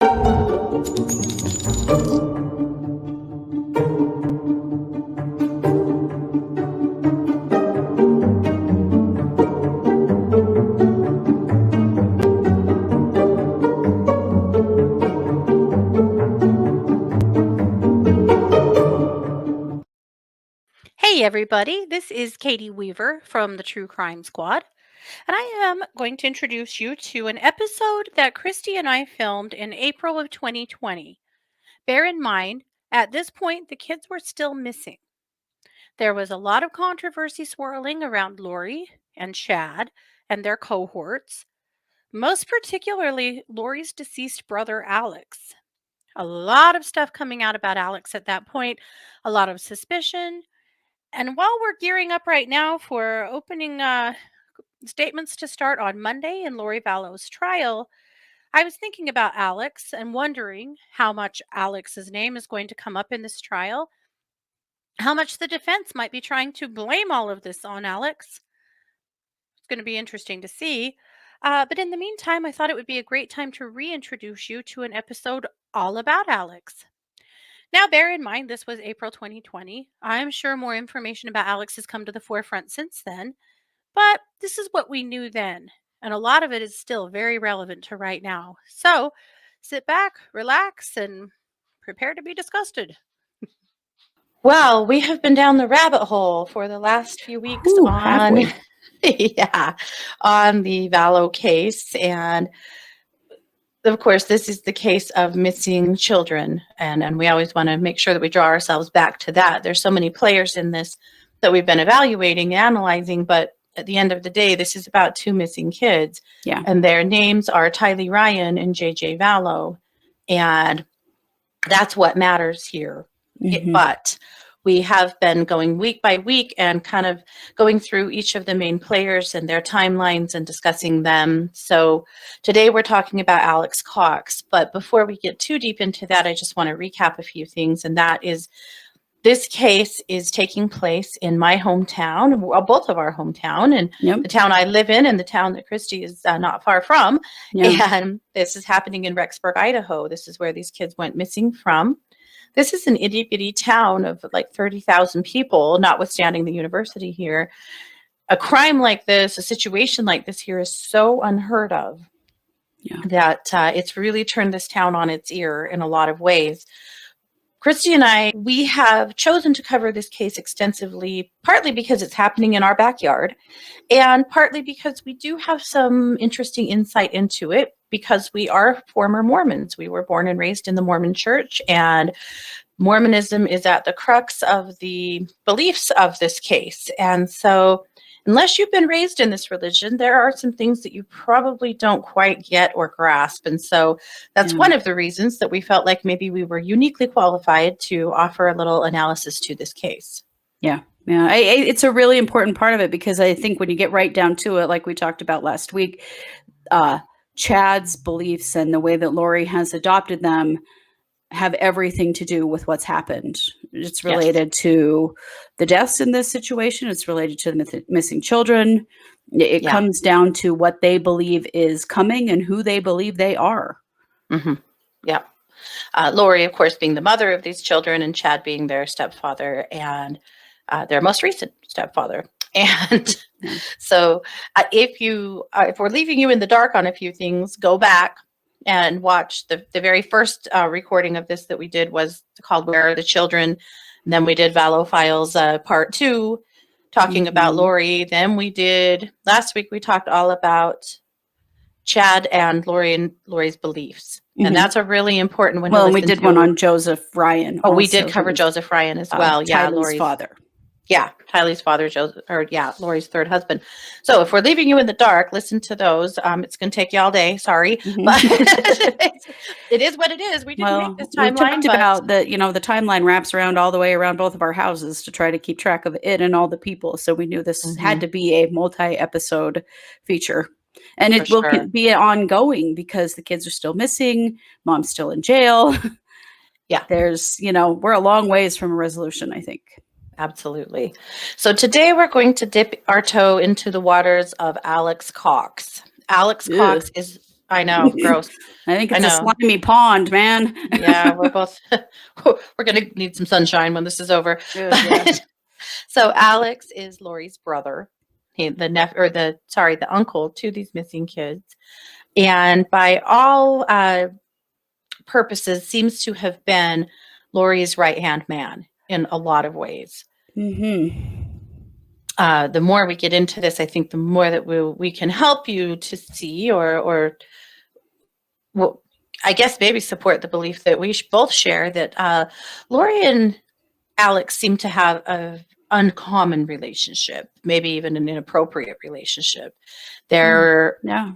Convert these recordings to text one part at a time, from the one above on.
Hey everybody, this is Katie Weaver from the True Crime Squad, and I am going to introduce you to an episode that Kristi and I filmed in April of 2020. Bear in mind, at this point, the kids were still missing. There was a lot of controversy swirling around Lori and Chad and their cohorts, most particularly Lori's deceased brother, Alex. A lot of stuff coming out about Alex at that point, a lot of suspicion. And while we're gearing up right now for opening statements to start on Monday in Lori Vallow's trial, I was thinking about Alex and wondering how much Alex's name is going to come up in this trial, how much the defense might be trying to blame all of this on Alex. It's going to be interesting to see. But in the meantime, I thought it would be a great time to reintroduce you to an episode all about Alex. Now, bear in mind, this was April 2020. I'm sure more information about Alex has come to the forefront since then, but this is what we knew then, and a lot of it is still very relevant to right now. So sit back, relax, and prepare to be disgusted. Well, we have been down the rabbit hole for the last few weeks on the Vallow case. And of course, this is the case of missing children. And we always want to make sure that we draw ourselves back to that. There's so many players in this that we've been evaluating, analyzing, but at the end of the day, this is about two missing kids. Yeah. And their names are Tylee Ryan and JJ Vallow. And that's what matters here. Mm-hmm. But we have been going week by week and kind of going through each of the main players and their timelines and discussing them. So today we're talking about Alex Cox. But before we get too deep into that, I just want to recap a few things. And that is, this case is taking place in my hometown, well, both of our hometown, and the town I live in and the town that Kristi is not far from. Yeah. And this is happening in Rexburg, Idaho. This is where these kids went missing from. This is an itty bitty town of like 30,000 people, notwithstanding the university here. A crime like this, a situation like this here is so unheard of that it's really turned this town on its ear in a lot of ways. Kristi and I, we have chosen to cover this case extensively, partly because it's happening in our backyard, and partly because we do have some interesting insight into it, because we are former Mormons. We were born and raised in the Mormon church, and Mormonism is at the crux of the beliefs of this case. And so unless you've been raised in this religion, there are some things that you probably don't quite get or grasp. And so that's one of the reasons that we felt like maybe we were uniquely qualified to offer a little analysis to this case. Yeah. It's a really important part of it, because I think when you get right down to it, like we talked about last week, Chad's beliefs and the way that Lori has adopted them have everything to do with what's happened. It's related to the deaths in this situation. It's related to the missing children. It comes down to what they believe is coming and who they believe they are. Mm-hmm. Yeah. Lori, of course, being the mother of these children, and Chad being their stepfather and their most recent stepfather. And so if we're leaving you in the dark on a few things, go back and watch the very first recording of this that we did was called Where Are the Children? And then we did Vallow Files Part 2, talking about Lori. Then last week we talked all about Chad and Lori and Lori's beliefs. And that's a really important one. Well, and we did one on Joseph Ryan. Oh, we did cover Joseph Ryan as well. Lori's father. Yeah, Tylee's father, Lori's third husband. So if we're leaving you in the dark, listen to those. It's going to take you all day. Sorry, but it is what it is. We didn't make this timeline. We talked about that. The timeline wraps around all the way around both of our houses to try to keep track of it and all the people. So we knew this had to be a multi-episode feature, and it will be ongoing because the kids are still missing. Mom's still in jail. Yeah, there's we're a long ways from a resolution, I think. Absolutely. So today we're going to dip our toe into the waters of Alex Cox. Alex Cox is I know, gross. I think I it's a know. slimy pond, man. Yeah, we're both, we're going to need some sunshine when this is over. Good, yeah. So Alex is Lori's brother, the uncle to these missing kids. And by all purposes, seems to have been Lori's right-hand man in a lot of ways. Mm-hmm. The more we get into this, I think the more that we can help you to see or well, I guess maybe support the belief that we both share that Lori and Alex seem to have an uncommon relationship, maybe even an inappropriate relationship. There Yeah.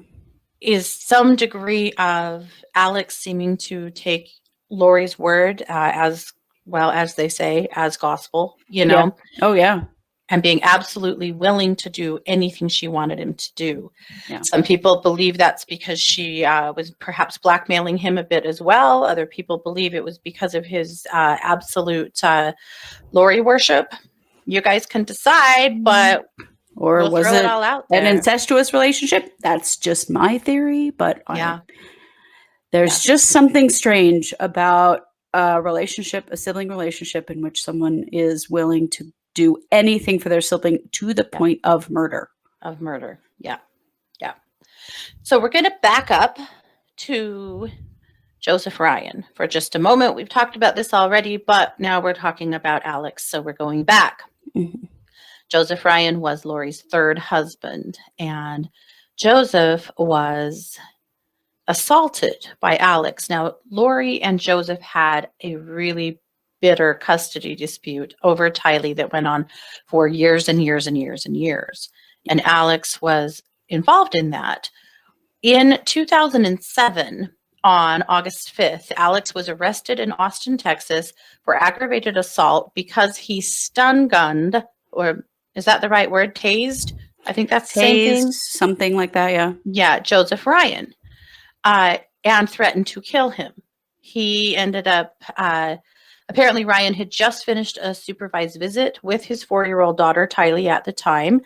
is some degree of Alex seeming to take Lori's word as well, as they say, as gospel, Yeah. Oh, yeah. and being absolutely willing to do anything she wanted him to do. Yeah. Some people believe that's because she was perhaps blackmailing him a bit as well. Other people believe it was because of his absolute Lori worship. You guys can decide, but Or we'll was throw it it all out an there. incestuous relationship? That's just my theory, but Yeah. there's just something strange about a relationship, a sibling relationship in which someone is willing to do anything for their sibling to the point of murder. Of murder. Yeah. Yeah. So we're going to back up to Joseph Ryan for just a moment. We've talked about this already, but now we're talking about Alex. So we're going back. Mhm. Joseph Ryan was Lori's third husband, and Joseph was assaulted by Alex. Now, Lori and Joseph had a really bitter custody dispute over Tylee that went on for years and years and years and years. And Alex was involved in that. In 2007, on August 5th, Alex was arrested in Austin, Texas for aggravated assault because he stun gunned, or is that the right word? Tased? I think that's the same thing. Something like that, yeah. Yeah, Joseph Ryan, and threatened to kill him. He ended up, apparently Ryan had just finished a supervised visit with his 4-year-old daughter, Tylee, at the time,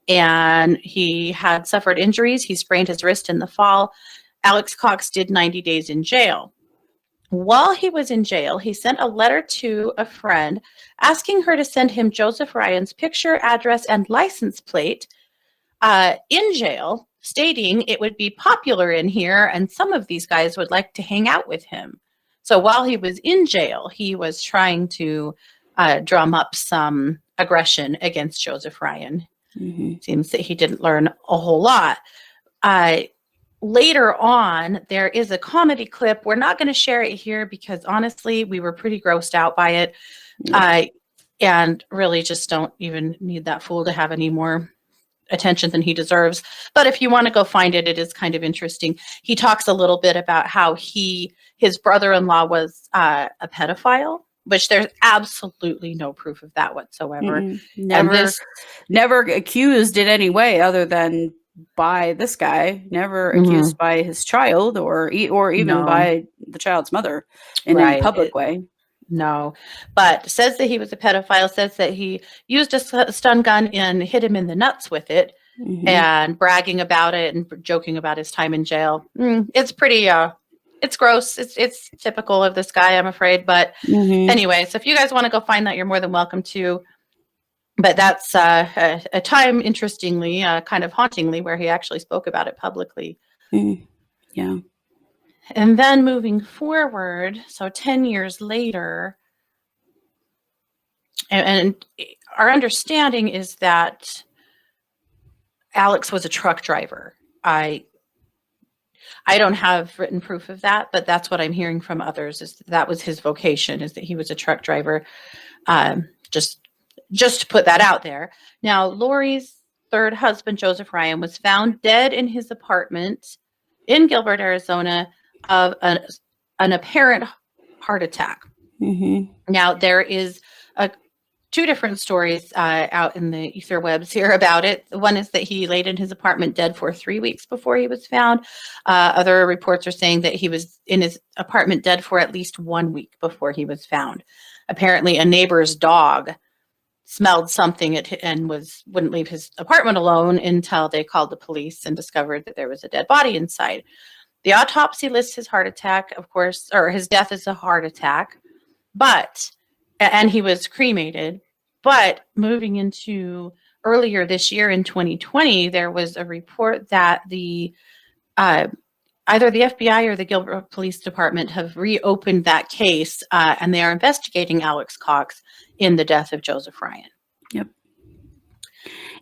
and he had suffered injuries. He sprained his wrist in the fall. Alex Cox did 90 days in jail. While he was in jail, he sent a letter to a friend asking her to send him Joseph Ryan's picture, address, and license plate in jail, stating it would be popular in here and some of these guys would like to hang out with him. So while he was in jail, he was trying to drum up some aggression against Joseph Ryan. Mm-hmm. Seems that he didn't learn a whole lot. Later on, there is a comedy clip. We're not going to share it here because honestly, we were pretty grossed out by it. And really just don't even need that fool to have any more attention than he deserves. But if you want to go find it, it is kind of interesting. He talks a little bit about how his brother-in-law was a pedophile, which there's absolutely no proof of that whatsoever. Mm-hmm. Never accused in any way other than by this guy, never accused by his child or even by the child's mother in any public way. No, but says that he was a pedophile, says that he used a stun gun and hit him in the nuts with it, and bragging about it and joking about his time in jail. It's pretty, it's gross. It's typical of this guy, I'm afraid. But anyway, so if you guys want to go find that, you're more than welcome to. But that's a time, interestingly, kind of hauntingly, where he actually spoke about it publicly. Yeah. And then moving forward, so 10 years later, and our understanding is that Alex was a truck driver. I don't have written proof of that, but that's what I'm hearing from others, is that was his vocation, is that he was a truck driver. Just to put that out there. Now, Lori's third husband, Joseph Ryan, was found dead in his apartment in Gilbert, Arizona, of an apparent heart attack. Now, there is two different stories out in the etherwebs here about it. One is that he laid in his apartment dead for 3 weeks before he was found. Other reports are saying that he was in his apartment dead for at least 1 week before he was found. Apparently, a neighbor's dog smelled something and wouldn't leave his apartment alone until they called the police and discovered that there was a dead body inside. The autopsy lists his heart attack, of course, or his death as a heart attack, and he was cremated. But moving into earlier this year in 2020, there was a report that either the FBI or the Gilbert Police Department have reopened that case, and they are investigating Alex Cox in the death of Joseph Ryan. Yep.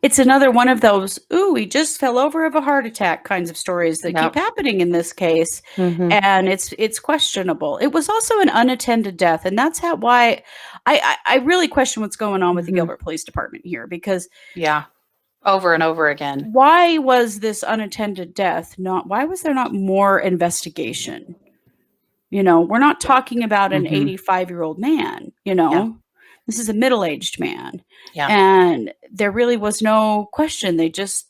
It's another one of those, ooh, he just fell over of a heart attack kinds of stories that keep happening in this case. And it's questionable. It was also an unattended death. And that's why I really question what's going on with the Gilbert Police Department here, because over and over again. Why was this unattended death why was there not more investigation? We're not talking about an 85-year-old man, This is a middle-aged man. Yeah. And there really was no question. They just,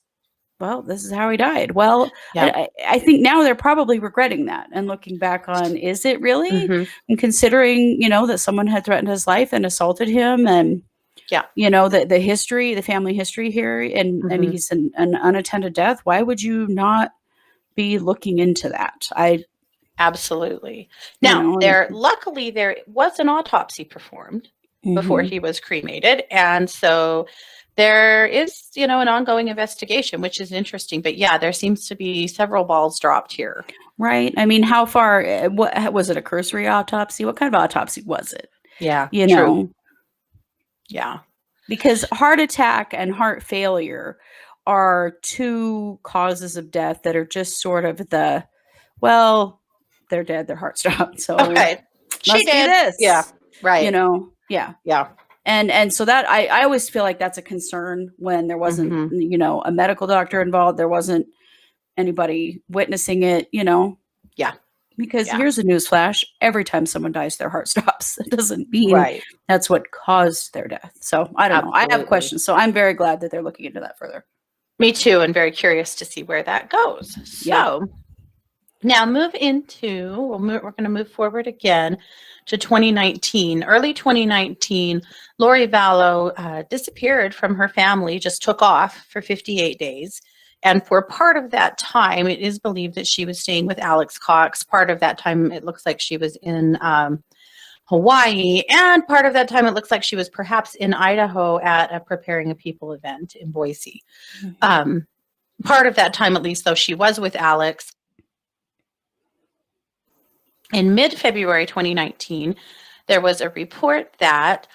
this is how he died. Well, I think now they're probably regretting that and looking back on, is it really? And considering, that someone had threatened his life and assaulted him, and the history, the family history here, and he's an unattended death. Why would you not be looking into that? Absolutely. Now, luckily there was an autopsy performed before he was cremated, and so there is, an ongoing investigation, which is interesting. But there seems to be several balls dropped here. Right. I mean, how far? What was it? A cursory autopsy? What kind of autopsy was it? Yeah. True. Yeah. Because heart attack and heart failure are two causes of death that are just sort of they're dead, their heart stopped. So she did this. Yeah. Right. Yeah. Yeah. And so that I always feel like that's a concern when there wasn't, a medical doctor involved. There wasn't anybody witnessing it, Yeah. Because here's a news flash. Every time someone dies, their heart stops. It doesn't mean that's what caused their death. So I don't know. I have questions. So I'm very glad that they're looking into that further. Me too. And very curious to see where that goes. So now we're going to move forward again to 2019. Early 2019, Lori Vallow disappeared from her family, just took off for 58 days. And for part of that time, it is believed that she was staying with Alex Cox. Part of that time, it looks like she was in Hawaii. And part of that time, it looks like she was perhaps in Idaho at a Preparing a People event in Boise. Part of that time, at least, though, she was with Alex. In mid-February 2019, there was a report that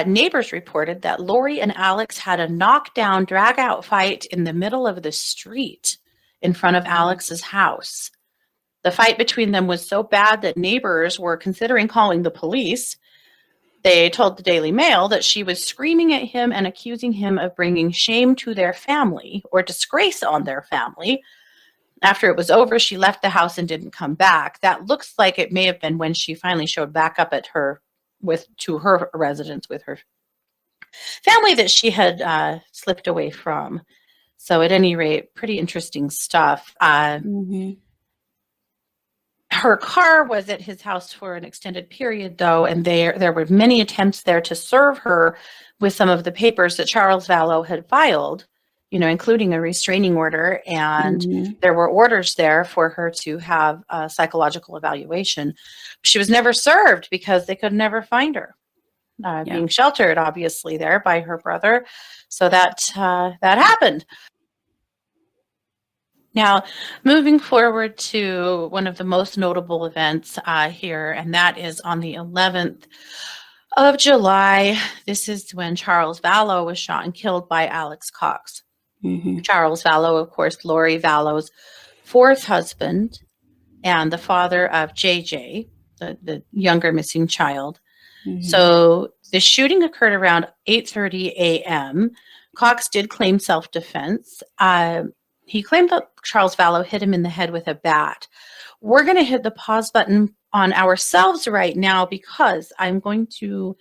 neighbors reported that Lori and Alex had a knockdown, drag-out fight in the middle of the street in front of Alex's house. The fight between them was so bad that neighbors were considering calling the police. They told the Daily Mail that she was screaming at him and accusing him of bringing shame to their family or disgrace on their family. After it was over, she left the house and didn't come back. That looks like it may have been when she finally showed back up at her residence with her family that she had slipped away from. So at any rate, pretty interesting stuff. Her car was at his house for an extended period, though, and there were many attempts there to serve her with some of the papers that Charles Vallow had filed, including a restraining order, and there were orders there for her to have a psychological evaluation. She was never served because they could never find her, being sheltered, obviously, there by her brother. So that happened. Now, moving forward to one of the most notable events here, and that is on the 11th of July. This is when Charles Vallow was shot and killed by Alex Cox. Charles Vallow, of course, Lori Vallow's fourth husband and the father of JJ, the younger missing child. So the shooting occurred around 8:30 a.m. Cox did claim self-defense. He claimed that Charles Vallow hit him in the head with a bat. We're going to hit the pause button on ourselves right now because I'm going to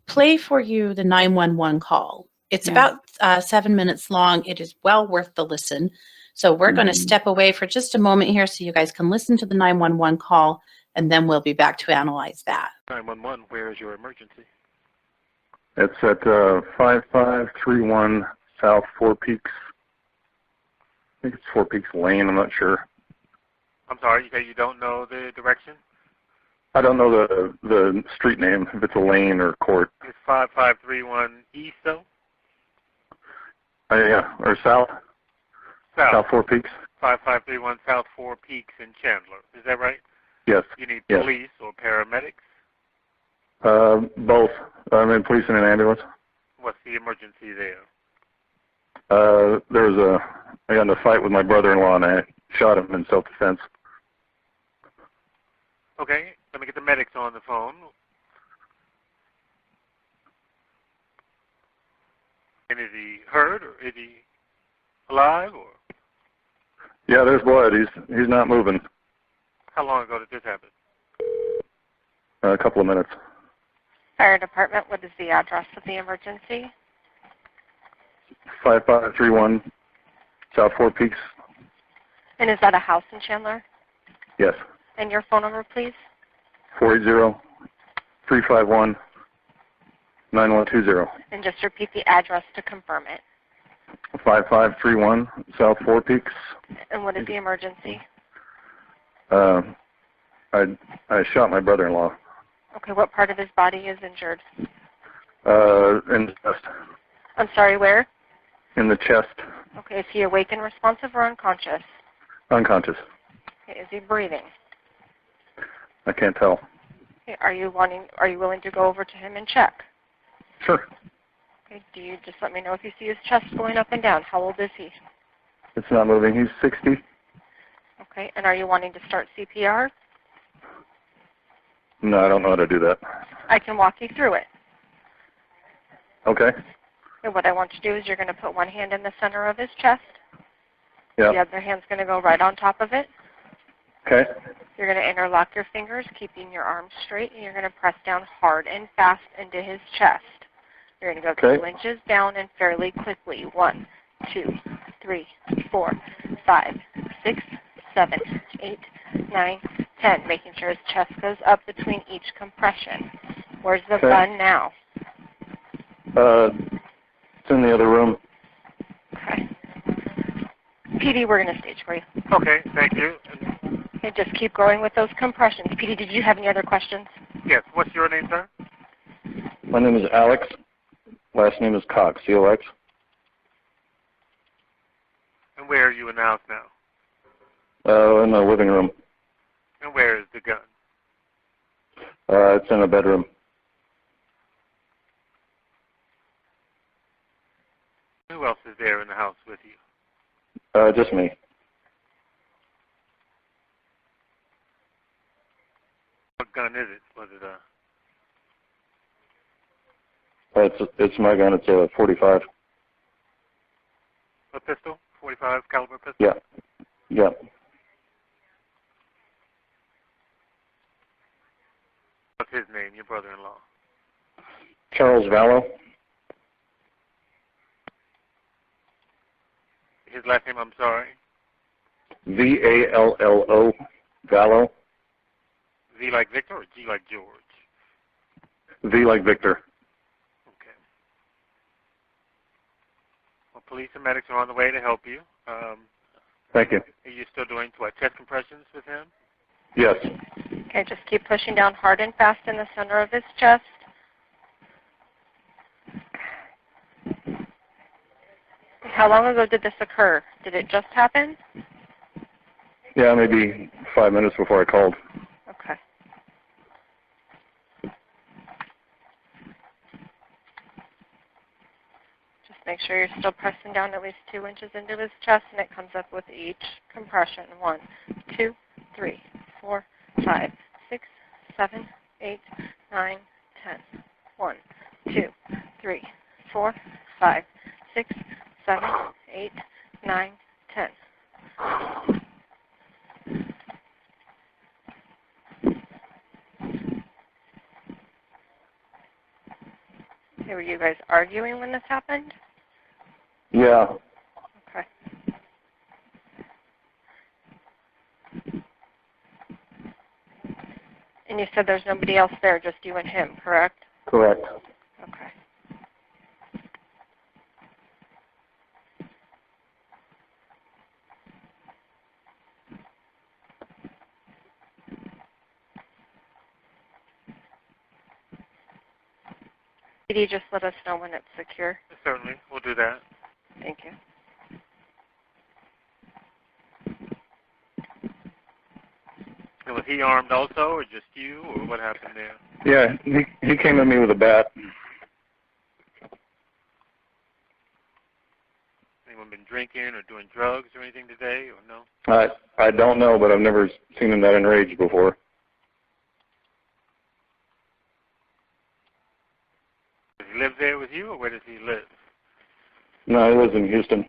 play for you the 911 call. It's about 7 minutes long. It is well worth the listen. So we're going to step away for just a moment here so you guys can listen to the 911 call, and then we'll be back to analyze that. 911, where is your emergency? It's at 5531 South Four Peaks. I think it's Four Peaks Lane, I'm not sure. I'm sorry, you say you don't know the direction? I don't know the street name, if it's a lane or court. It's 5531 East, though? Yeah, or south. South Four Peaks. 5531 South Four Peaks in Chandler. Is that right? Yes. You need Yes. police or paramedics? Both. I'm in police and an ambulance. What's the emergency there? I got in a fight with my brother-in-law and I shot him in self-defense. Okay, let me get the medics on the phone. And is he hurt or is he alive or? Yeah, there's blood. He's not moving. How long ago did this happen? A couple of minutes. Fire department, what is the address of the emergency? 5531 South Four Peaks. And is that a house in Chandler? Yes. And your phone number, please? 480-351-9120. And just repeat the address to confirm it. 5531 South Four Peaks. And what is the emergency? I shot my brother-in-law. Okay, what part of his body is injured? In the chest. I'm sorry, where? In the chest. Okay, is he awake and responsive or unconscious? Unconscious. Okay, is he breathing? I can't tell. Okay, are you willing to go over to him and check? Sure. Okay, do you just let me know if you see his chest going up and down? How old is he? It's not moving. He's 60. Okay, and are you wanting to start CPR? No, I don't know how to do that. I can walk you through it. Okay. And what I want you to do is you're going to put one hand in the center of his chest. Yeah. The other hand's going to go right on top of it. Okay. You're going to interlock your fingers, keeping your arms straight, and you're going to press down hard and fast into his chest. You're going to go 2 inches down and fairly quickly. 1, 2, 3, 4, 5, 6, 7, 8, 9, 10. Making sure his chest goes up between each compression. Where's the gun now? It's in the other room. Okay. PD, we're going to stage for you. Okay, thank you. Okay, just keep going with those compressions. PD, did you have any other questions? Yes, what's your name, sir? My name is Alex. Last name is Cox, C-O-X. And where are you in the house now? In the living room. And where is the gun? It's in a bedroom. Who else is there in the house with you? Just me. What gun is it? Was it a It's my gun. It's a 45. pistol? 45 caliber pistol? Yeah. Yeah. What's his name, your brother-in-law? Charles Vallow. His last name, I'm sorry? V-A-L-L-O. Vallow. V like Victor or G like George? V like Victor. Okay. Well, police and medics are on the way to help you. Thank you. Are you still doing, chest compressions with him? Yes. Okay, just keep pushing down hard and fast in the center of his chest. How long ago did this occur? Did it just happen? Yeah, maybe 5 minutes before I called. Okay. Just make sure you're still pressing down at least 2 inches into his chest, and it comes up with each compression. 1, 2, 3, 4, 5, 6, 7, 8, 9, 10. 1, 2, 3, 4, 5, 6, 7, 8, 9, 10. Okay, were you guys arguing when this happened? Yeah. Okay. And you said there's nobody else there, just you and him, correct? Correct. Okay. Katie, just let us know when it's secure. Certainly, we'll do that. Thank you. And was he armed also, or just you, or what happened there? Yeah, he came at me with a bat. Anyone been drinking or doing drugs or anything today, or no? I don't know, but I've never seen him that enraged before. Does he live there with you, or where does he live? No, he lives in Houston.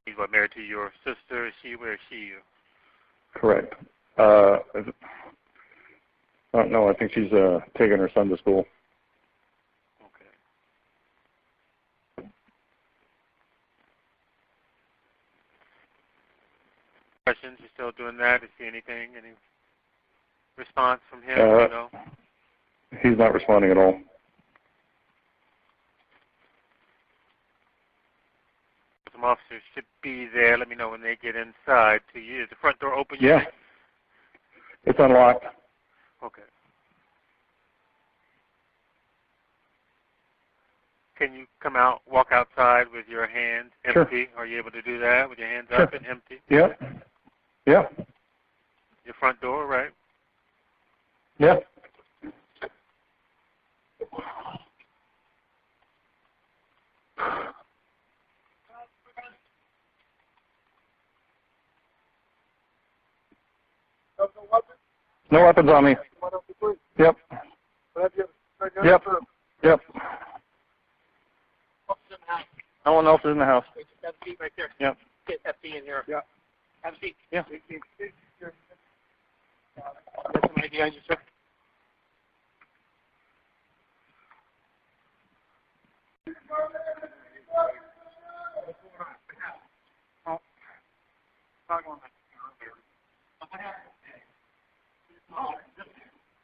He's what, married to your sister? Is she? Where is she? Correct. No, I think she's taking her son to school. Okay. Questions? You still doing that? Is he anything? Any response from him? No? He's not responding at all. Some officers should be there. Let me know when they get inside to you. Is the front door open? Yeah. It's unlocked. Okay. Can you come out, walk outside with your hands empty? Sure. Are you able to do that with your hands Sure. up and empty? Yeah. Yeah. Your front door, right? Yeah. No weapons on me. Yep. Yep. Yep. No one else is in the house. Have a seat right there. Yep. Get FB in here. Yeah. Have a seat. Yeah. Got some ID on you, sir?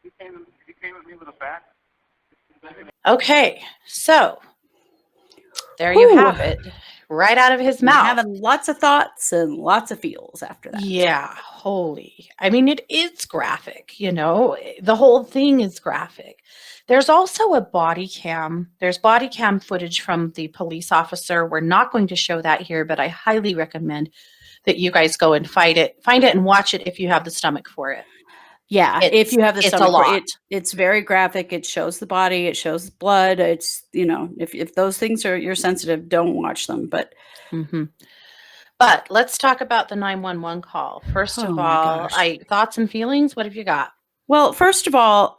You came at me with a bat? Okay, so there you Whew. have it, right out of his mouth. Having lots of thoughts and lots of feels after that. Yeah, holy. I mean, it is graphic, the whole thing is graphic. There's also a body cam. There's body cam footage from the police officer. We're not going to show that here, but I highly recommend that you guys go and find it and watch it if you have the stomach for it. Yeah, if you have the it's stomach a lot. it's very graphic. It shows the body, it shows blood. It's, if those things you're sensitive, don't watch them. But But let's talk about the 911 call. First Oh of my all, gosh. thoughts and feelings. What have you got? Well, first of all,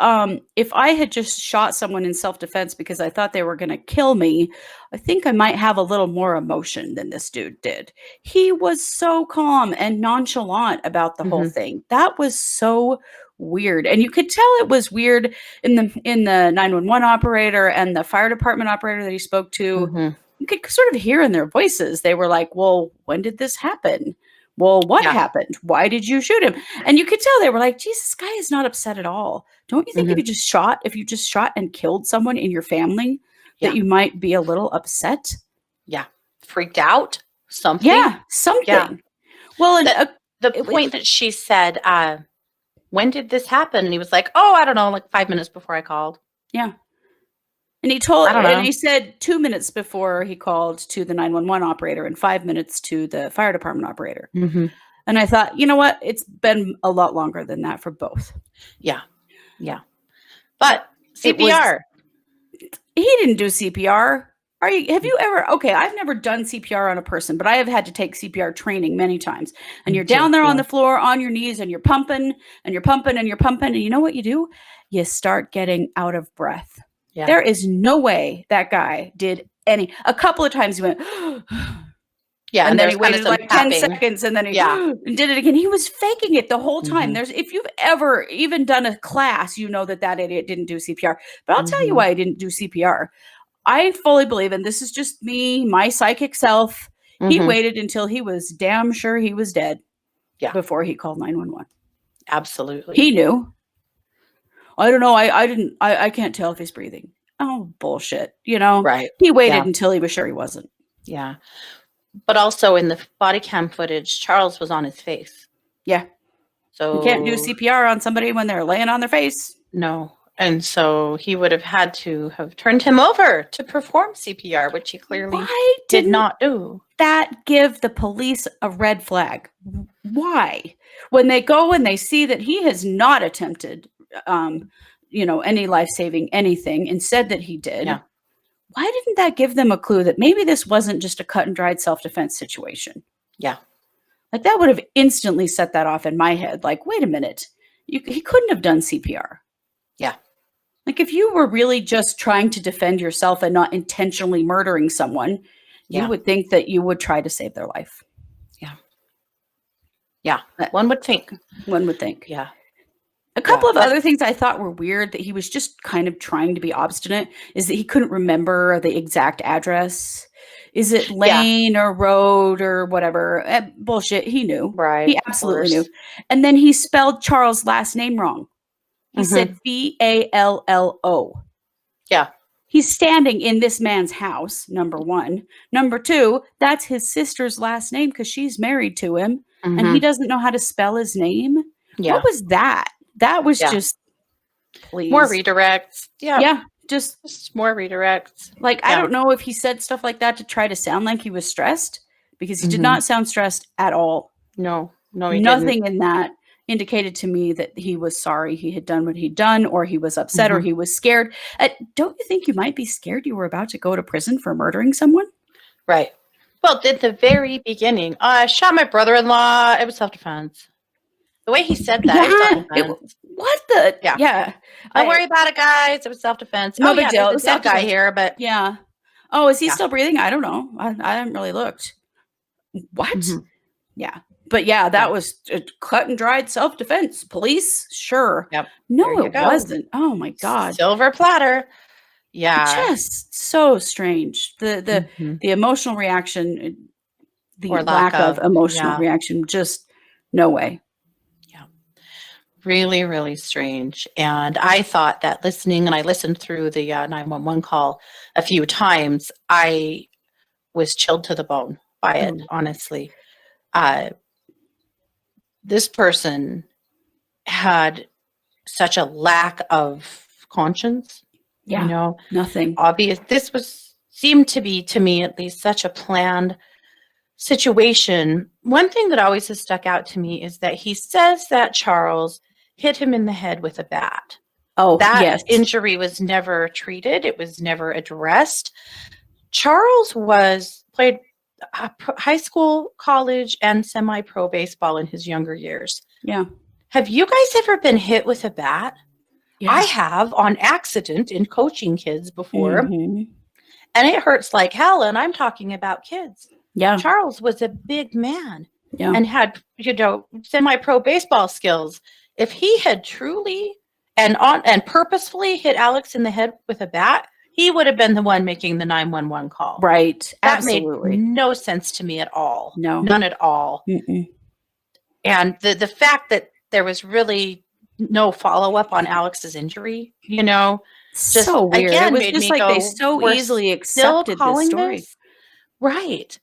if I had just shot someone in self-defense because I thought they were going to kill me, I think I might have a little more emotion than this dude did. He was so calm and nonchalant about the whole thing. That was so weird. And you could tell it was weird in the 911 operator and the fire department operator that he spoke to. You could sort of hear in their voices. They were like, well, when did this happen? Well, what happened? Why did you shoot him? And you could tell they were like, Jesus, this guy is not upset at all. Don't you think if you just shot and killed someone in your family, that you might be a little upset? Yeah. Freaked out? Something? Yeah, something. Yeah. Well, and the point that she said, when did this happen? And he was like, oh, I don't know, like 5 minutes before I called. Yeah. And he told, I don't know. and he said 2 minutes before he called to the 911 operator and 5 minutes to the fire department operator. And I thought, you know what? It's been a lot longer than that for both. Yeah. Yeah. But CPR. He didn't do CPR. Have you ever, okay, I've never done CPR on a person, but I have had to take CPR training many times. And you're down there on the floor on your knees and you're pumping and you're pumping and you're pumping. And you know what you do? You start getting out of breath. Yeah. There is no way that guy did a couple of times he went, yeah, and then he waited like 10 seconds and then he did it again. He was faking it the whole time. If you've ever even done a class, you know that idiot didn't do CPR. But I'll tell you why I didn't do CPR. I fully believe, and this is just me, my psychic self, he waited until he was damn sure he was dead before he called 911. Absolutely. He knew. I don't know. I can't tell if he's breathing. Oh, bullshit. Right. He waited until he was sure he wasn't. Yeah. But also in the body cam footage, Charles was on his face. Yeah. So You can't do CPR on somebody when they're laying on their face. No. And so he would have had to have turned him over to perform CPR, which he clearly Why did didn't not do. that give the police a red flag? Why? When they go and they see that he has not attempted, any life-saving anything, and said that he did, Yeah. why didn't that give them a clue that maybe this wasn't just a cut and dried self-defense situation? Yeah. Like that would have instantly set that off in my head. Like, wait a minute, he couldn't have done CPR. Yeah. Like if you were really just trying to defend yourself and not intentionally murdering someone, Yeah. you would think that you would try to save their life. Yeah. One would think. One would think. Yeah. A couple of but- other things I thought were weird that he was just kind of trying to be obstinate is that he couldn't remember the exact address. Is it lane or road or whatever? Bullshit. He knew. Right. He absolutely knew. And then he spelled Charles' last name wrong. He said Vallo. Yeah. He's standing in this man's house, number one. Number two, that's his sister's last name because she's married to him. And he doesn't know how to spell his name. Yeah. What was that? That was just, please. More redirects. Yeah. Yeah, just more redirects. like, I don't know if he said stuff like that to try to sound like he was stressed, because he did not sound stressed at all. No, he Nothing didn't. in that indicated to me that he was sorry he had done what he'd done, or he was upset, or he was scared. Don't you think you might be scared you were about to go to prison for murdering someone? Right. Well, at the very beginning, I shot my brother-in-law. It was self-defense. The way he said that, it was self-defense. What the? Yeah. Yeah. Don't worry about it, guys. It was self-defense. No Oh, big yeah, deal. It there's was a dead guy self-defense. here, but Yeah. Oh, is he Yeah. still breathing? I don't know. I haven't really looked. What? Mhm. Yeah. But yeah, that was cut and dried self-defense. Police? Sure. Yep. No, There you it go. wasn't. Oh my God. silver platter. Yeah. Just so strange. The emotional reaction, the Or lack of emotional yeah. reaction, just no way. Really, really strange. And I thought that listening, and I listened through the 911 call a few times, I was chilled to the bone by it, honestly. This person had such a lack of conscience. Yeah. You know, Nothing. obvious. This seemed to be, to me at least, such a planned situation. One thing that always has stuck out to me is that he says that Charles hit him in the head with a bat. Oh, That yes. injury was never treated. It was never addressed. Charles played high school, college, and semi-pro baseball in his younger years. Yeah. Have you guys ever been hit with a bat? Yeah. I have, on accident, in coaching kids before, Mhm. and it hurts like hell, and I'm talking about kids. Yeah. Charles was a big man Yeah. and had, semi-pro baseball skills. If he had truly and purposefully hit Alex in the head with a bat, he would have been the one making the 911 call. Right. That Absolutely. made no sense to me at all. No. None at all. Mm-mm. And the fact that there was really no follow-up on Alex's injury, just So weird. again It was made just me like go, they so "We're easily still accepted this calling story. this?" Right.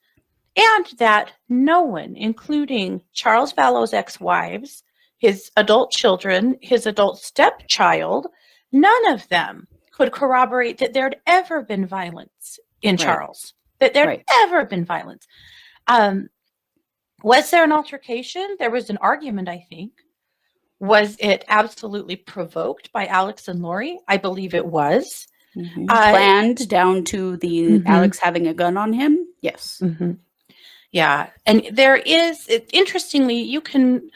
And that no one, including Charles Vallow's ex-wives, his adult children, his adult stepchild, none of them could corroborate that there'd ever been violence in Right. Charles, that there'd Right. ever been violence. Was there an altercation? There was an argument, I think. Was it absolutely provoked by Alex and Lori? I believe it was. Mhm. Planned down to the Mhm. Alex having a gun on him. Yes. Yeah. And interestingly, you can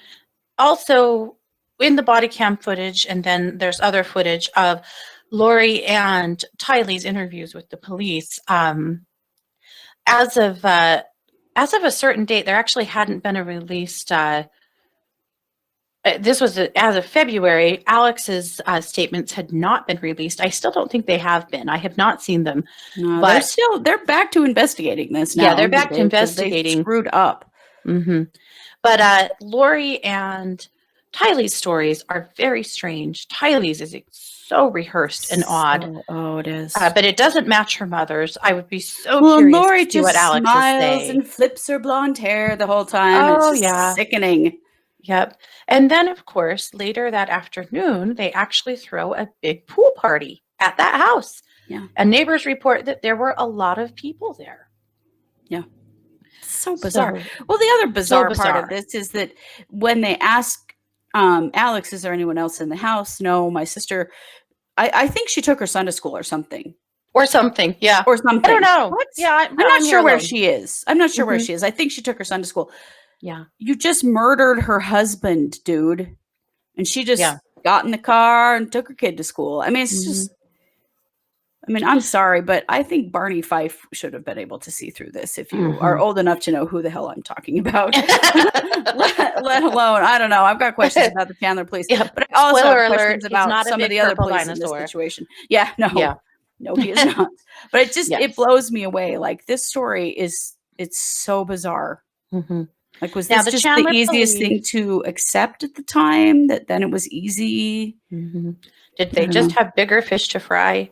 also, in the body cam footage, and then there's other footage of Lori and Tylee's interviews with the police. As of a certain date, there actually hadn't been a released. This was as of February. Alex's statements had not been released. I still don't think they have been. I have not seen them. No, But- they're back to investigating this now. Yeah, they're back to They investigating. screwed up. But Lori and Tylee's stories are very strange. Tylee's is so rehearsed and odd, Oh, it is. but it doesn't match her mother's. I would be so Well, curious Lori to see just what Alex smiles is saying. and flips her blonde hair the whole time. Oh, It's just yeah. sickening. Yep. And then, of course, later that afternoon, they actually throw a big pool party at that house. Yeah. And neighbors report that there were a lot of people there. Yeah. So bizarre. So, Well, the other bizarre part bizarre. of this is that when they ask Alex, is there anyone else in the house? No, my sister, I think she took her son to school or something. Or something. Yeah. Or something. I don't know. What? Yeah. I'm not sure where she is. I'm not sure where Mhm. she is. I think she took her son to school. Yeah. You just murdered her husband, dude. And she just Yeah. got in the car and took her kid to school. I mean, it's just, I mean, I'm sorry, but I think Barney Fife should have been able to see through this if you are old enough to know who the hell I'm talking about. let alone, I don't know. I've got questions about the Chandler police. Yeah. But I also Spoiler have alert, questions he's about not a some of big the other purple police in dinosaur. this situation. Yeah, no. Yeah. No, he is not. But it just, Yes. it blows me away. Like, this story is, it's so bizarre. Mm-hmm. Like, was Now, this the just Chandler the easiest thing police- to accept at the time? That then it was easy? Did I they don't just know. have bigger fish to fry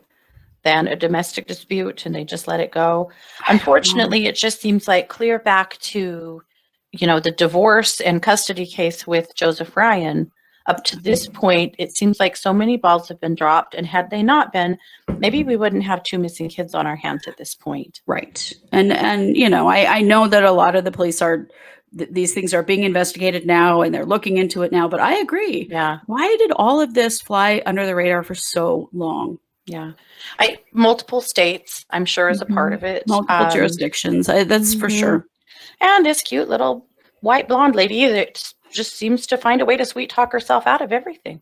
than a domestic dispute and they just let it go? Unfortunately, it just seems like clear back to, the divorce and custody case with Joseph Ryan. Up to this point, it seems like so many balls have been dropped, and had they not been, maybe we wouldn't have 2 missing kids on our hands at this point. Right. And I know that a lot of the police are, these things are being investigated now and they're looking into it now, but I agree. Yeah. Why did all of this fly under the radar for so long? Yeah. Multiple states, I'm sure, is a part of it. Multiple jurisdictions. That's for sure. And this cute little white blonde lady that just seems to find a way to sweet talk herself out of everything.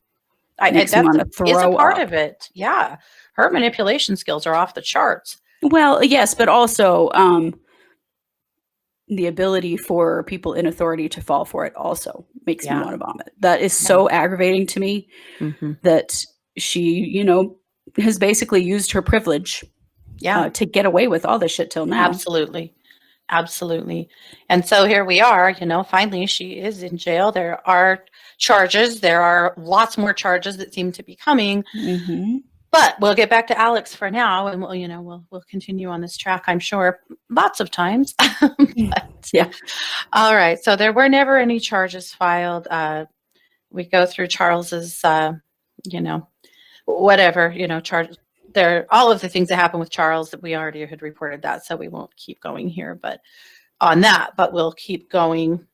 Makes me wanna It's a throw part up. of it. Yeah. Her manipulation skills are off the charts. Well, yes, but also the ability for people in authority to fall for it also makes me Yeah. want to vomit. That is so aggravating to me that she, has basically used her privilege Yeah. to get away with all this shit till now. Absolutely. Absolutely. And so here we are, finally she is in jail. There are charges. There are lots more charges that seem to be coming. But we'll get back to Alex for now, and we'll continue on this track, I'm sure, lots of times. Yeah. All right. So there were never any charges filed. We go through Charles's, whatever, charge. There, all of the things that happened with Charles that we already had reported that, so we won't keep going here, but on that. But we'll keep going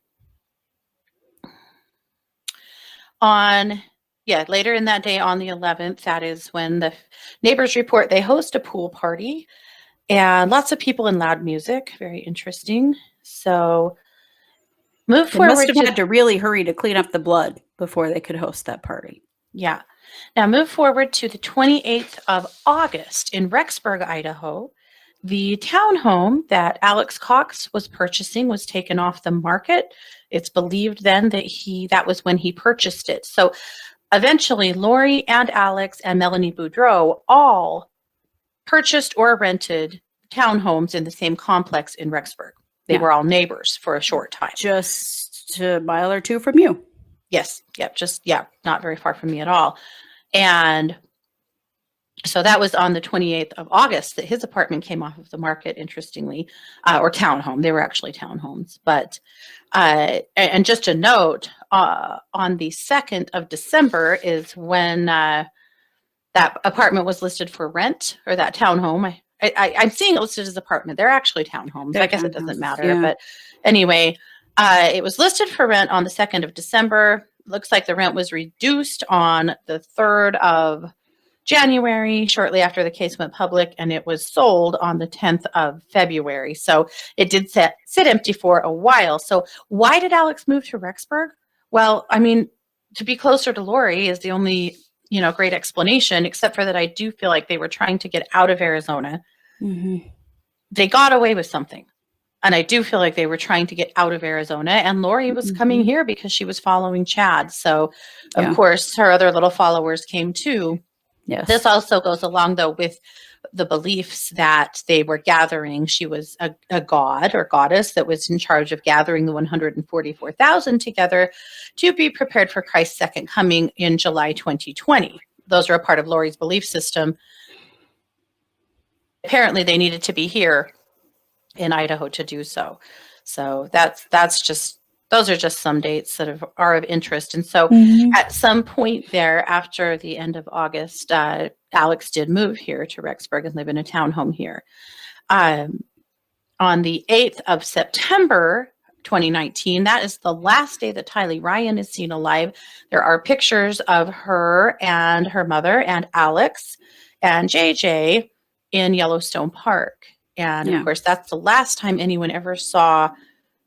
on. Yeah, later in that day on the 11th, that is when the neighbors report they host a pool party and lots of people and loud music. Very interesting. So move They forward. must have had to really hurry to clean up the blood before they could host that party. Yeah. Now move forward to the 28th of August in Rexburg, Idaho. The townhome that Alex Cox was purchasing was taken off the market. It's believed then that was when he purchased it. So eventually, Lori and Alex and Melanie Boudreau all purchased or rented townhomes in the same complex in Rexburg. They were all neighbors for a short time. Just a mile or two from you. Yes. Yep. Not very far from me at all. And so that was on the 28th of August that his apartment came off of the market, interestingly, or townhome. They were actually townhomes. But, and just a note, on the 2nd of December is when that apartment was listed for rent, or that townhome. I'm seeing it listed as apartment. They're actually townhomes. I guess it doesn't matter. Yeah. But anyway, it was listed for rent on the 2nd of December. Looks like the rent was reduced on the 3rd of January, shortly after the case went public, and it was sold on the 10th of February. So it did sit empty for a while. So why did Alex move to Rexburg? Well, I mean, to be closer to Lori is the only, great explanation, except for that I do feel like they were trying to get out of Arizona. They got away with something. And I do feel like they were trying to get out of Arizona, and Lori was coming here because she was following Chad. So, of course, her other little followers came too. Yes. This also goes along, though, with the beliefs that they were gathering. She was a god or goddess that was in charge of gathering the 144,000 together to be prepared for Christ's second coming in July 2020. Those are a part of Lori's belief system. Apparently, they needed to be here in Idaho to do so. So that's just those are just some dates that are of interest. And so at some point there, after the end of August, Alex did move here to Rexburg and live in a townhome here. On the 8th of September, 2019, that is the last day that Tylee Ryan is seen alive. There are pictures of her and her mother and Alex and JJ in Yellowstone Park. And of course, that's the last time anyone ever saw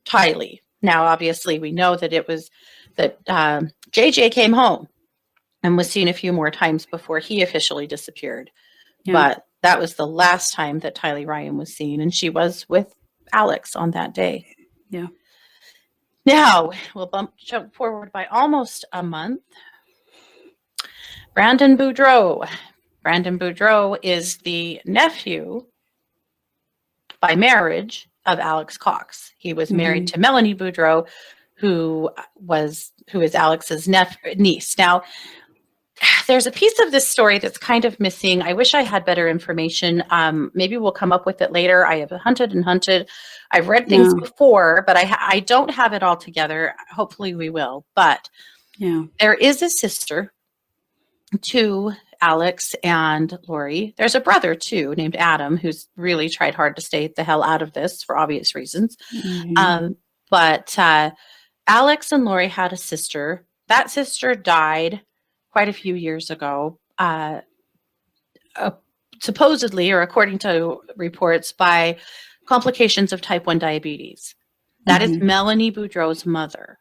Tylee. Now, obviously, we know that it was that JJ came home and was seen a few more times before he officially disappeared. But that was the last time that Tylee Ryan was seen, and she was with Alex on that day. Yeah. Now, we'll jump forward by almost a month. Brandon Boudreau. Brandon Boudreau is the nephew by marriage of Alex Cox. He was married to Melanie Boudreau, who is Alex's niece. Now, there's a piece of this story that's kind of missing. I wish I had better information. Maybe we'll come up with it later. I have hunted and hunted. I've read things before, but I don't have it all together. Hopefully we will. But there is a sister to Alex and Lori. There's a brother, too, named Adam, who's really tried hard to stay the hell out of this for obvious reasons. But Alex and Lori had a sister. That sister died quite a few years ago, supposedly, or according to reports, by complications of type 1 diabetes. That is Melanie Boudreau's mother.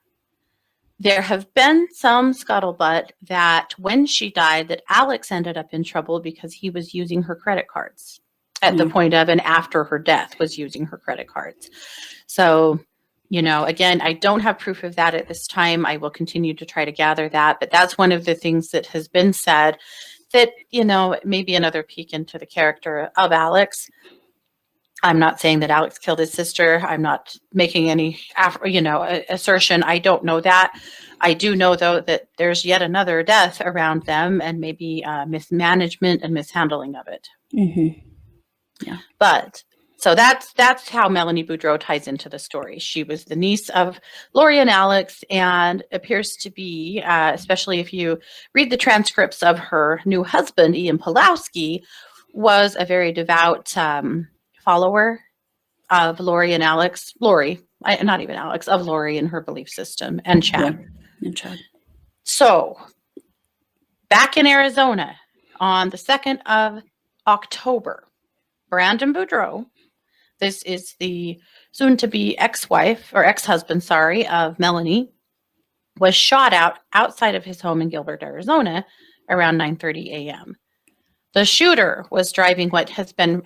There have been some scuttlebutt that when she died, that Alex ended up in trouble because he was using her credit cards at the point of and after her death was using her credit cards. So, again, I don't have proof of that at this time. I will continue to try to gather that. But that's one of the things that has been said that, maybe another peek into the character of Alex. I'm not saying that Alex killed his sister. I'm not making any, assertion. I don't know that. I do know, though, that there's yet another death around them and maybe mismanagement and mishandling of it. But so that's how Melanie Boudreau ties into the story. She was the niece of Lori and Alex and appears to be, especially if you read the transcripts of her new husband, Ian Pulowski, was a very devout follower of Lori and Alex. Not even Alex, of Lori and her belief system, and Chad. So back in Arizona on the 2nd of October, Brandon Boudreau, this is the soon-to-be ex-husband, of Melanie, was shot outside of his home in Gilbert, Arizona, around 9:30 a.m. The shooter was driving what has been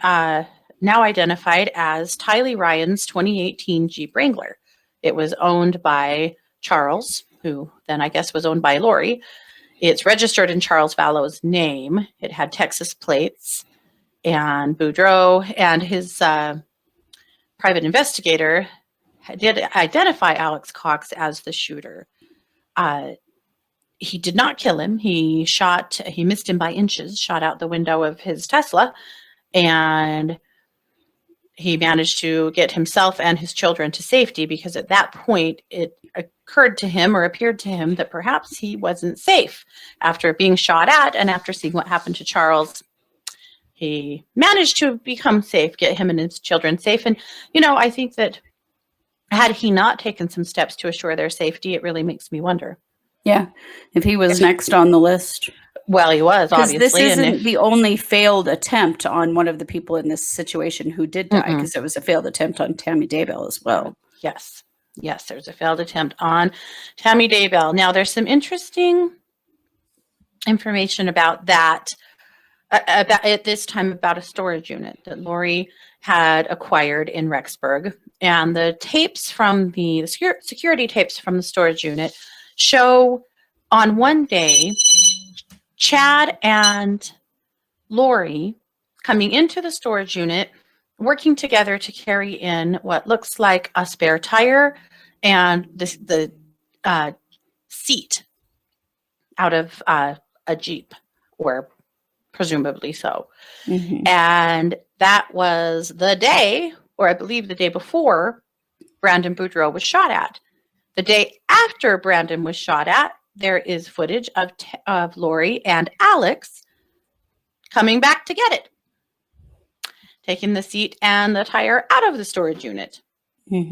now identified as Tylee Ryan's 2018 Jeep Wrangler. It was owned by Charles, who then I guess was owned by Lori. It's registered in Charles Vallow's name. It had Texas plates, and Boudreau and his private investigator did identify Alex Cox as the shooter. He did not kill him. He missed him by inches, shot out the window of his Tesla, and he managed to get himself and his children to safety because at that point it occurred to him or appeared to him that perhaps he wasn't safe after being shot at, and after seeing what happened to Charles, he managed to become safe, get him and his children safe. And, I think that had he not taken some steps to assure their safety, it really makes me wonder. Yeah, if he was next on the list. Well, he was, obviously. This isn't the only failed attempt on one of the people in this situation who did die, because there was a failed attempt on Tammy Daybell as well. Yes, there's a failed attempt on Tammy Daybell. Now, there's some interesting information about that, at this time, about a storage unit that Lori had acquired in Rexburg. And the tapes from the security tapes from the storage unit show on one day Chad and Lori coming into the storage unit, working together to carry in what looks like a spare tire and the seat out of a Jeep, or presumably so. And that was the day, or I believe the day before, Brandon Boudreau was shot at. The day after Brandon was shot at, there is footage of Lori and Alex coming back to get it, taking the seat and the tire out of the storage unit,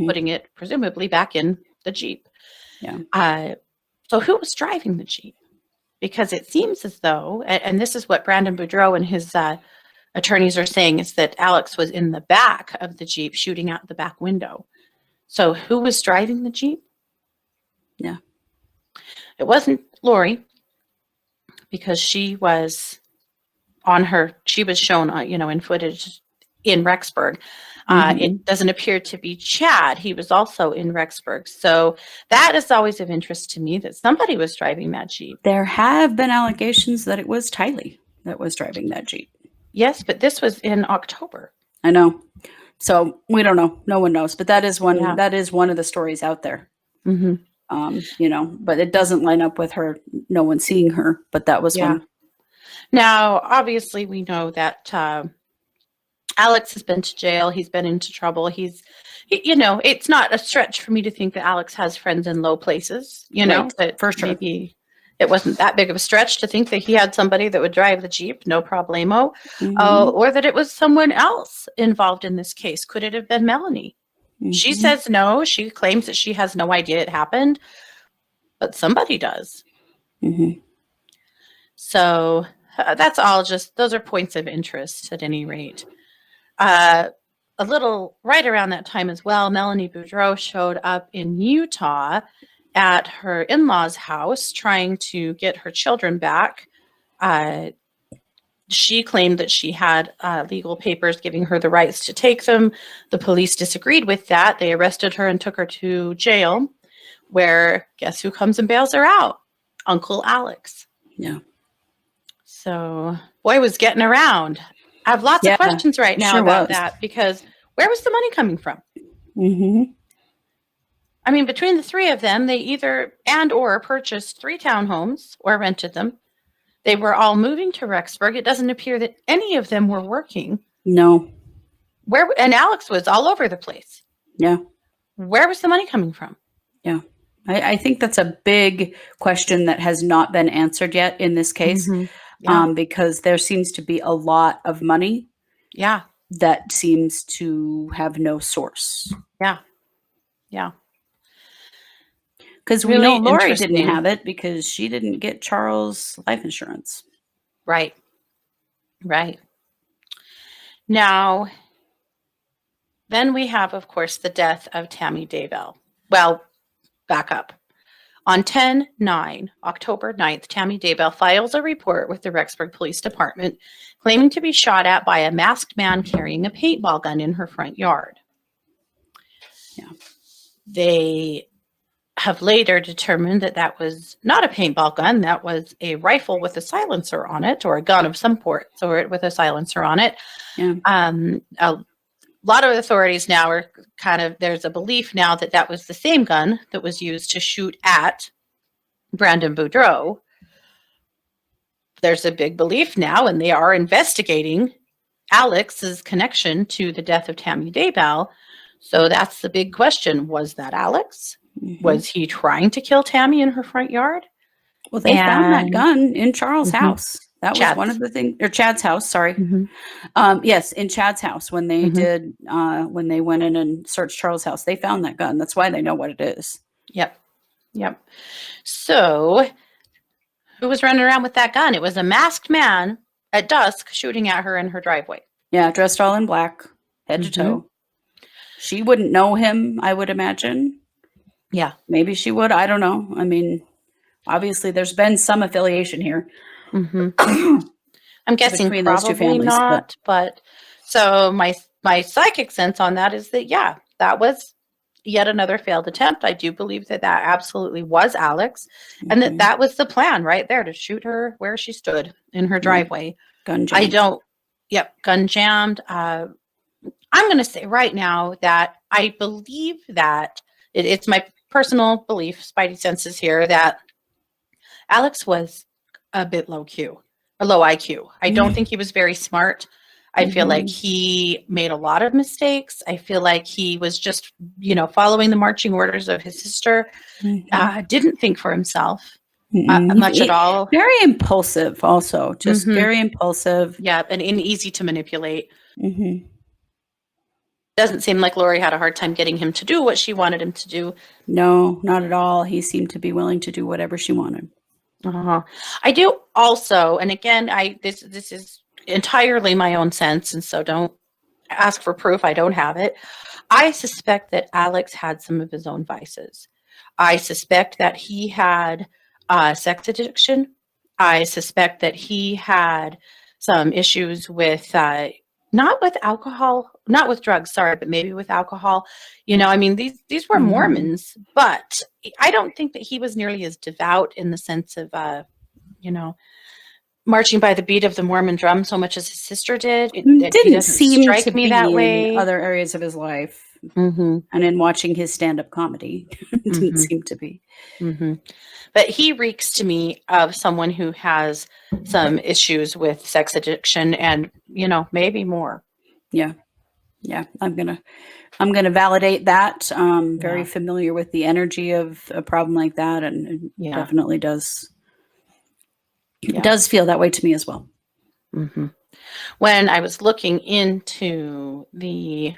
putting it presumably back in the Jeep. Yeah. So who was driving the Jeep? Because it seems as though, and this is what Brandon Boudreau and his attorneys are saying, is that Alex was in the back of the Jeep shooting out the back window. So who was driving the Jeep? Yeah. It wasn't Lori, because she was she was shown, in footage in Rexburg. It doesn't appear to be Chad. He was also in Rexburg. So that is always of interest to me, that somebody was driving that Jeep. There have been allegations that it was Tylee that was driving that Jeep. Yes, but this was in October. I know. So we don't know. No one knows. But that is one. Yeah. That is one of the stories out there. Mm-hmm. But it doesn't line up with her. No one seeing her. But that was one. Now, obviously, we know that Alex has been to jail. He's been into trouble. It's not a stretch for me to think that Alex has friends in low places, Right, but for sure. Maybe it wasn't that big of a stretch to think that he had somebody that would drive the Jeep, no problemo, or that it was someone else involved in this case. Could it have been Melanie? She says no. She claims that she has no idea it happened, but somebody does. So that's all, those are points of interest at any rate. A little right around that time as well, Melanie Boudreau showed up in Utah at her in-laws' house trying to get her children back. She claimed that she had legal papers giving her the rights to take them. The police disagreed with that. They arrested her and took her to jail, where guess who comes and bails her out? Uncle Alex. Yeah. So, boy was getting around. I have lots of questions right now about that, because where was the money coming from? I mean, between the three of them, they either or purchased 3 townhomes or rented them. They were all moving to Rexburg. It doesn't appear that any of them were working. No. And Alex was all over the place. Yeah. Where was the money coming from? Yeah. I think that's a big question that has not been answered yet in this case, because there seems to be a lot of money that seems to have no source. Yeah. Because we know Lori didn't have it because she didn't get Charles' life insurance. Right. Now, then we have, of course, the death of Tammy Daybell. Well, back up. On October 9th, Tammy Daybell files a report with the Rexburg Police Department claiming to be shot at by a masked man carrying a paintball gun in her front yard. Yeah. They have later determined that that was not a paintball gun. That was a rifle with a silencer on it, or a gun of some sort with a silencer on it. Yeah. A lot of authorities now are there's a belief now that that was the same gun that was used to shoot at Brandon Boudreau. There's a big belief now, and they are investigating Alex's connection to the death of Tammy Daybell. So that's the big question. Was that Alex? Was he trying to kill Tammy in her front yard? Well, they found that gun in Charles' house. That was one of the things, or Chad's house, sorry. Yes, in Chad's house, when they did, when they went in and searched Charles' house, they found that gun. That's why they know what it is. Yep. So, who was running around with that gun? It was a masked man at dusk shooting at her in her driveway. Yeah, dressed all in black, head to toe. She wouldn't know him, I would imagine. Yeah. Maybe she would. I don't know. I mean, obviously, there's been some affiliation here. I'm guessing between probably those two families, not, but so my psychic sense on that is that, that was yet another failed attempt. I do believe that absolutely was Alex, and that was the plan right there, to shoot her where she stood in her driveway. Gun jammed. Gun jammed. I'm going to say right now that I believe that it's my personal belief, spidey senses here, that Alex was a bit low IQ. I don't think he was very smart. I feel like he made a lot of mistakes. I feel like he was just, following the marching orders of his sister, didn't think for himself much at all. Very impulsive also, just Mhm. very impulsive. Yeah, and easy to manipulate. Mm-hmm. Doesn't seem like Lori had a hard time getting him to do what she wanted him to do. No, not at all. He seemed to be willing to do whatever she wanted. I do also, and again, this is entirely my own sense, and so don't ask for proof. I don't have it. I suspect that Alex had some of his own vices. I suspect that he had sex addiction. I suspect that he had some issues with not with alcohol, not with drugs, sorry, but maybe with alcohol. These were Mormons, but I don't think that he was nearly as devout in the sense of, marching by the beat of the Mormon drum so much as his sister did. It didn't seem strike to me be that way. in other areas of his life. Mm-hmm. And in watching his stand-up comedy, it didn't seem to be. Mm-hmm. But he reeks to me of someone who has some issues with sex addiction and, maybe more. Yeah. I'm gonna validate that. Very familiar with the energy of a problem like that, and it definitely does. It does feel that way to me as well. Mm-hmm. When I was looking into the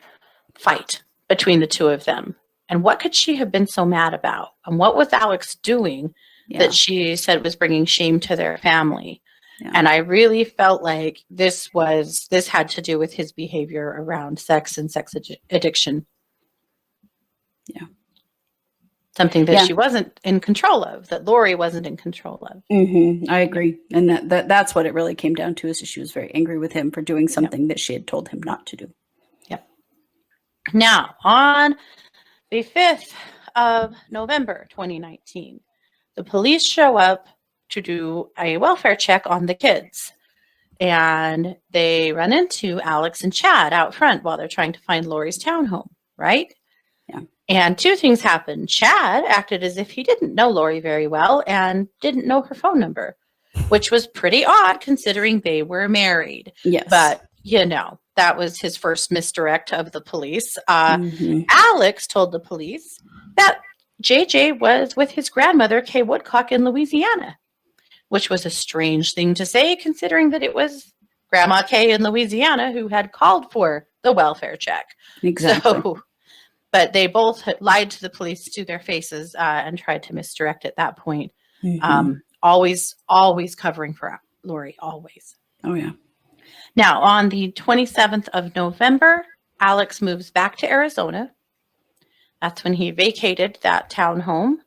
fight between the two of them, and what could she have been so mad about, and what was Alex doing that she said was bringing shame to their family? Yeah. And I really felt like this had to do with his behavior around sex and sex addiction. Yeah. Something that she wasn't in control of, that Lori wasn't in control of. Mm-hmm. I agree. And that's what it really came down to, is that she was very angry with him for doing something that she had told him not to do. Yep. Now, on the 5th of November, 2019, the police show up to do a welfare check on the kids. And they run into Alex and Chad out front while they're trying to find Lori's townhome, right? Yeah. And two things happened. Chad acted as if he didn't know Lori very well and didn't know her phone number, which was pretty odd considering they were married. Yes. But, that was his first misdirect of the police. Alex told the police that JJ was with his grandmother, Kay Woodcock, in Louisiana, which was a strange thing to say considering that it was Grandma Kay in Louisiana who had called for the welfare check. Exactly. But they both lied to the police to their faces and tried to misdirect at that point. Always covering for Lori, always. Oh, yeah. Now, on the 27th of November, Alex moves back to Arizona. That's when he vacated that townhome.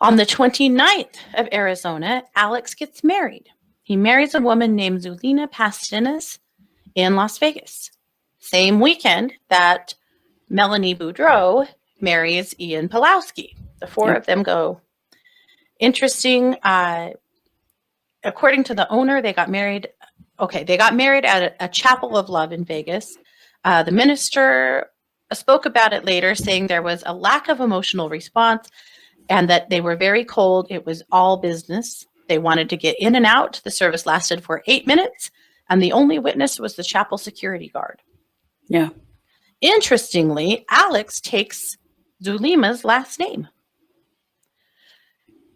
On the 29th of Arizona, Alex gets married. He marries a woman named Zulina Pastinas in Las Vegas. Same weekend that Melanie Boudreau marries Ian Pulowski. The four of them go. Interesting. According to the owner, they got married. Okay, they got married at a chapel of love in Vegas. The minister spoke about it later, saying there was a lack of emotional response and that they were very cold. It was all business. They wanted to get in and out. The service lasted for 8 minutes, and the only witness was the chapel security guard. Yeah. Interestingly, Alex takes Zulima's last name.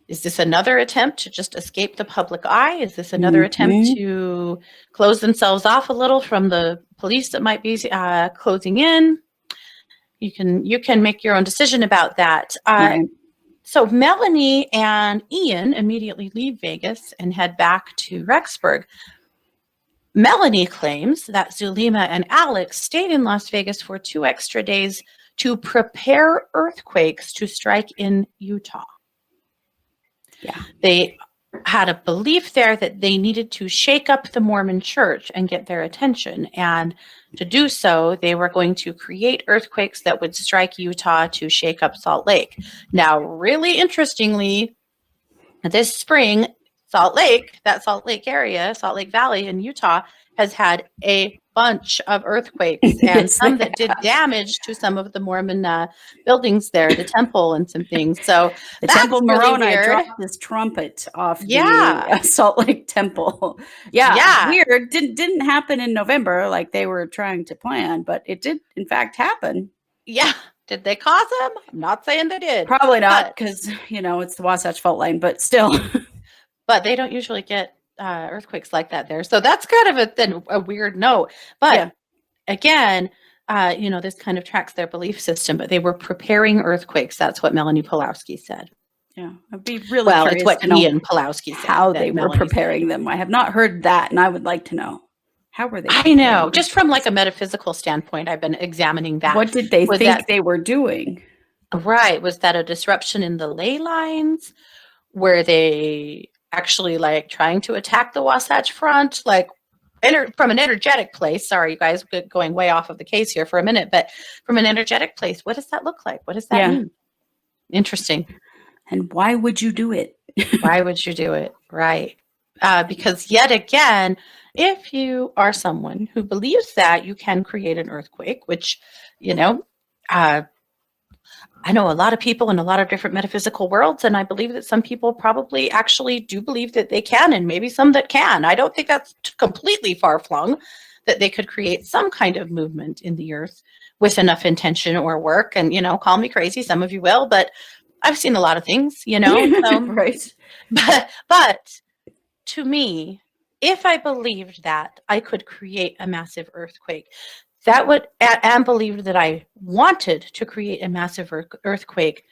Is this another attempt to just escape the public eye? Is this another attempt to close themselves off a little from the police that might be closing in? You can make your own decision about that. Right. So Melanie and Ian immediately leave Vegas and head back to Rexburg. Melanie claims that Zulima and Alex stayed in Las Vegas for 2 extra days to prepare earthquakes to strike in Utah. Yeah. They had a belief there that they needed to shake up the Mormon church and get their attention. And to do so, they were going to create earthquakes that would strike Utah to shake up Salt Lake. Now, really interestingly, this spring, that Salt Lake area, Salt Lake Valley in Utah, has had a bunch of earthquakes, and Yes, some they that did damage to some of the Mormon buildings there, the temple and some things. So The that's Temple really Moroni weird. dropped his trumpet off Yeah. the Salt Lake Temple. Yeah, Yeah. weird. Didn't happen in November like they were trying to plan, but it did in fact happen. Yeah. Did they cause them? I'm not saying they did. Probably not But- because it's the Wasatch Fault Line, but still. But they don't usually get earthquakes like that there. So that's kind of a weird note. But Yeah. again, this kind of tracks their belief system, but they were preparing earthquakes. That's what Melanie Pulowski said. Yeah, I'd be really Well, curious it's what to know Ian Pulowski said. how that they were Melanie preparing said. them. I have not heard that, and I would like to know. How were they? I know. preparing Just them? from like a metaphysical standpoint, I've been examining that. What did they Was think that- they were doing? Right. Was that a disruption in the ley lines? Were they actually like trying to attack the Wasatch Front? Like from an energetic place. Sorry, you guys, going way off of the case here for a minute, but from an energetic place, what does that look like? What does that mean? Interesting. And why would you do it? Why would you do it? Right. Because yet again, if you are someone who believes that you can create an earthquake, which, I know a lot of people in a lot of different metaphysical worlds, and I believe that some people probably actually do believe that they can, and maybe some that can. I don't think that's completely far-flung, that they could create some kind of movement in the earth with enough intention or work. And, call me crazy, some of you will, but I've seen a lot of things, so, Right. But to me, if I believed that I could create a massive earthquake, that would, and believed that I wanted to create a massive earthquake,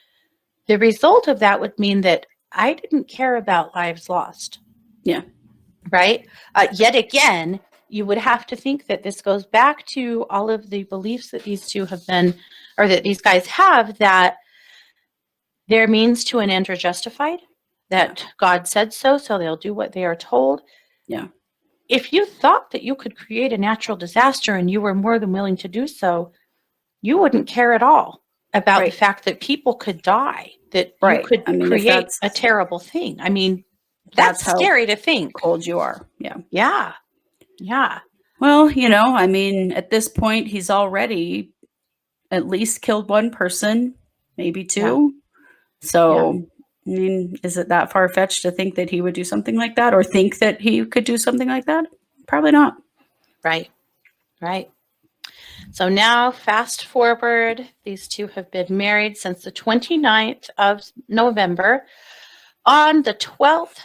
the result of that would mean that I didn't care about lives lost. Yeah. Right? Yet again, you would have to think that this goes back to all of the beliefs that these two have been, or that these guys have, that their means to an end are justified, that God said so they'll do what they are told. Yeah. If you thought that you could create a natural disaster and you were more than willing to do so, you wouldn't care at all about the fact that people could die, that you could create a terrible thing. I mean, that's scary to think. Cold you are. Yeah. Yeah. Yeah. Well, at this point, he's already at least killed one person, maybe two. Yeah. So, is it that far-fetched to think that he would do something like that, or think that he could do something like that? Probably not. Right. Right. So now, fast forward, these two have been married since the 29th of November. On the 12th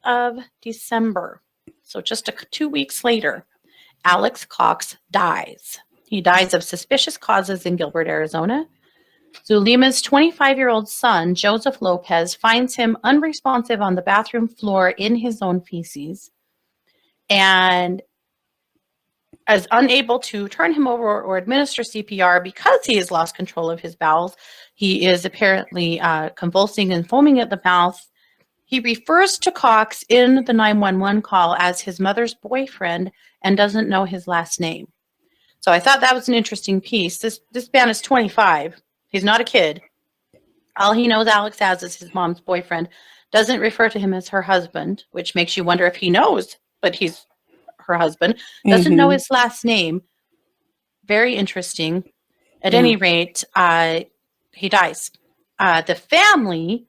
of December, so just 2 weeks later, Alex Cox dies. He dies of suspicious causes in Gilbert, Arizona. Zulima's 25-year-old son, Joseph Lopez, finds him unresponsive on the bathroom floor in his own feces and is unable to turn him over or administer CPR because he has lost control of his bowels. He is apparently convulsing and foaming at the mouth. He refers to Cox in the 911 call as his mother's boyfriend and doesn't know his last name. So I thought that was an interesting piece. This man is 25. He's not a kid. All he knows Alex as is his mom's boyfriend. Doesn't refer to him as her husband, which makes you wonder if he knows, but he's her husband. Doesn't know his last name. Very interesting. At any rate, he dies. Their family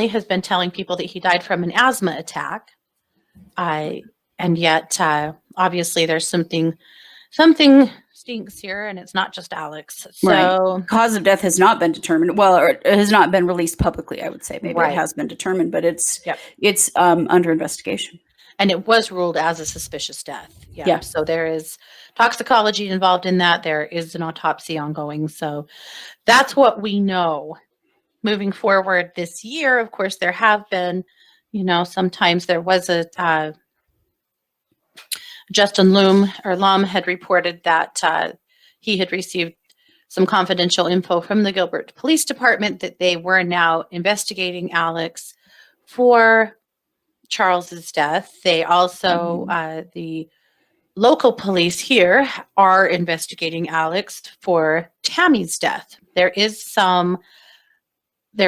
has been telling people that he died from an asthma attack. And yet, obviously, there's something stinks here, and it's not just Alex. So, cause of death has not been determined. Well, or it has not been released publicly, I would say. Maybe it has been determined, but it's under investigation. And it was ruled as a suspicious death. Yeah. So there is toxicology involved in that. There is an autopsy ongoing. So that's what we know. Moving forward this year, of course, there have been, sometimes there was a Justin Lum had reported that he had received some confidential info from the Gilbert Police Department that they were now investigating Alex for Charles's death. They also, the local police here are investigating Alex for Tammy's death. There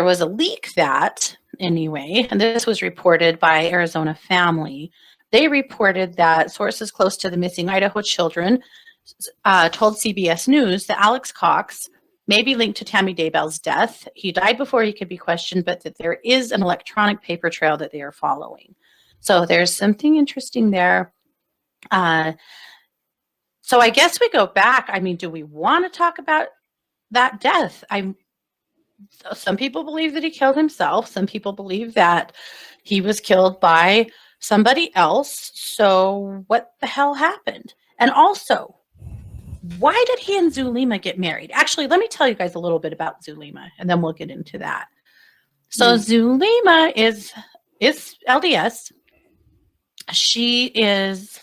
was a leak that, anyway, and this was reported by Arizona Family, they reported that sources close to the missing Idaho children told CBS News that Alex Cox may be linked to Tammy Daybell's death. He died before he could be questioned, but that there is an electronic paper trail that they are following. So there's something interesting there. So I guess we go back. I mean, do we want to talk about that death? Some people believe that he killed himself. Some people believe that he was killed by somebody else. So what the hell happened? And also, why did he and Zulema get married? Actually, let me tell you guys a little bit about Zulema, and then we'll get into that. So Zulema is LDS. She is,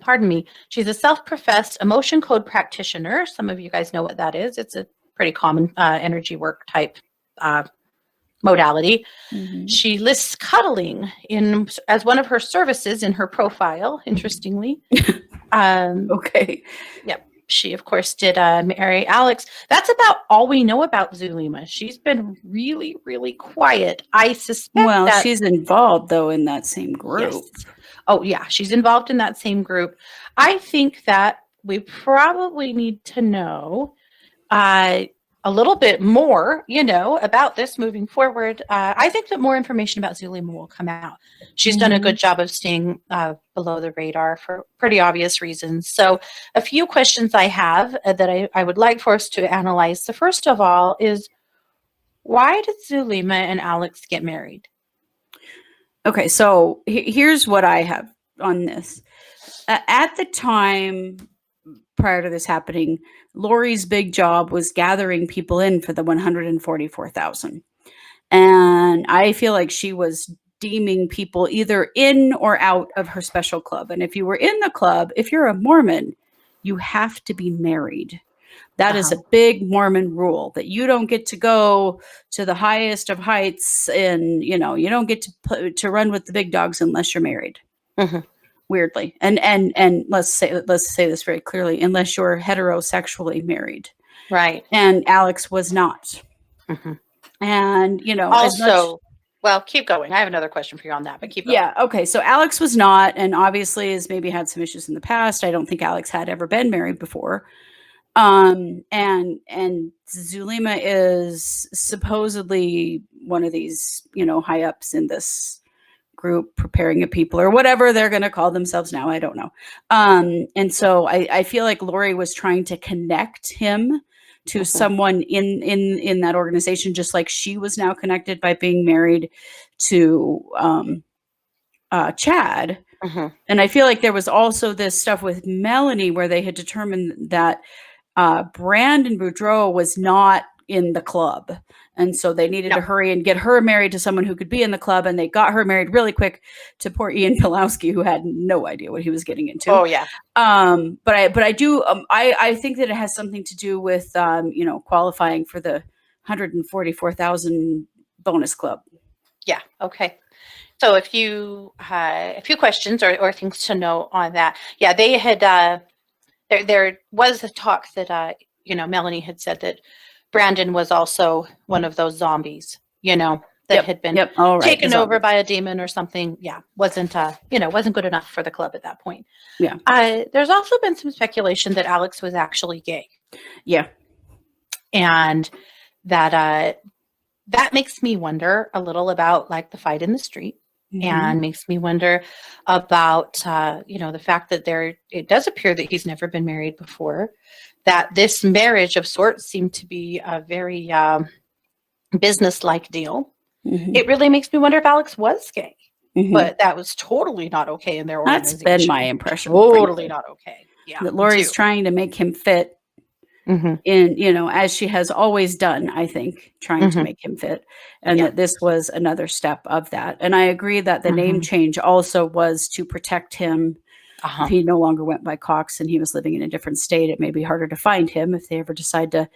pardon me, she's a self-professed emotion code practitioner. Some of you guys know what that is. It's a pretty common energy work type modality. She lists cuddling as one of her services in her profile, interestingly. Okay. Yep. She, of course, did marry Alex. That's about all we know about Zulema. She's been really, really quiet. I suspect that she's involved, though, in that same group. Yes. Oh, yeah. She's involved in that same group. I think that we probably need to know a little bit more, about this moving forward. I think that more information about Zulema will come out. She's done a good job of staying below the radar for pretty obvious reasons. So a few questions I have that I would like for us to analyze. The first of all is, why did Zulema and Alex get married? Okay, so here's what I have on this. At the time prior to this happening, Lori's big job was gathering people in for the 144,000. And I feel like she was deeming people either in or out of her special club. And if you were in the club, if you're a Mormon, you have to be married. That is a big Mormon rule, that you don't get to go to the highest of heights, and you don't get to run with the big dogs unless you're married. Weirdly, and let's say this very clearly, unless you're heterosexually married, right? And Alex was not. And also, well, keep going. I have another question for you on that, but keep going. Yeah, okay. So Alex was not, and obviously has maybe had some issues in the past. I don't think Alex had ever been married before. And Zulema is supposedly one of these, high ups in this group, preparing of people or whatever they're going to call themselves now. I don't know. And so I feel like Lori was trying to connect him to someone in that organization, just like she was now connected by being married to Chad. And I feel like there was also this stuff with Melanie where they had determined that Brandon Boudreaux was not in the club. And so they needed to hurry and get her married to someone who could be in the club. And they got her married really quick to poor Ian Pulowski, who had no idea what he was getting into. Oh, yeah. But I do, I think that it has something to do with, qualifying for the 144,000 bonus club. Yeah. Okay. So a few questions or things to know on that. Yeah, they had, there was a talk that, Melanie had said that Brandon was also one of those zombies, that had been taken over by a demon or something. Yeah. Wasn't good enough for the club at that point. Yeah. There's also been some speculation that Alex was actually gay. Yeah. And that makes me wonder a little about like the fight in the street. And makes me wonder about, the fact that it does appear that he's never been married before, that this marriage of sorts seemed to be a very business-like deal. It really makes me wonder if Alex was gay, but that was totally not okay in their organization. That's been my impression. Totally not okay. Yeah. That Lori's trying to make him fit in, as she has always done, I think, trying to make him fit. And that this was another step of that. And I agree that the name change also was to protect him. If he no longer went by Cox and he was living in a different state, it may be harder to find him if they ever decide to,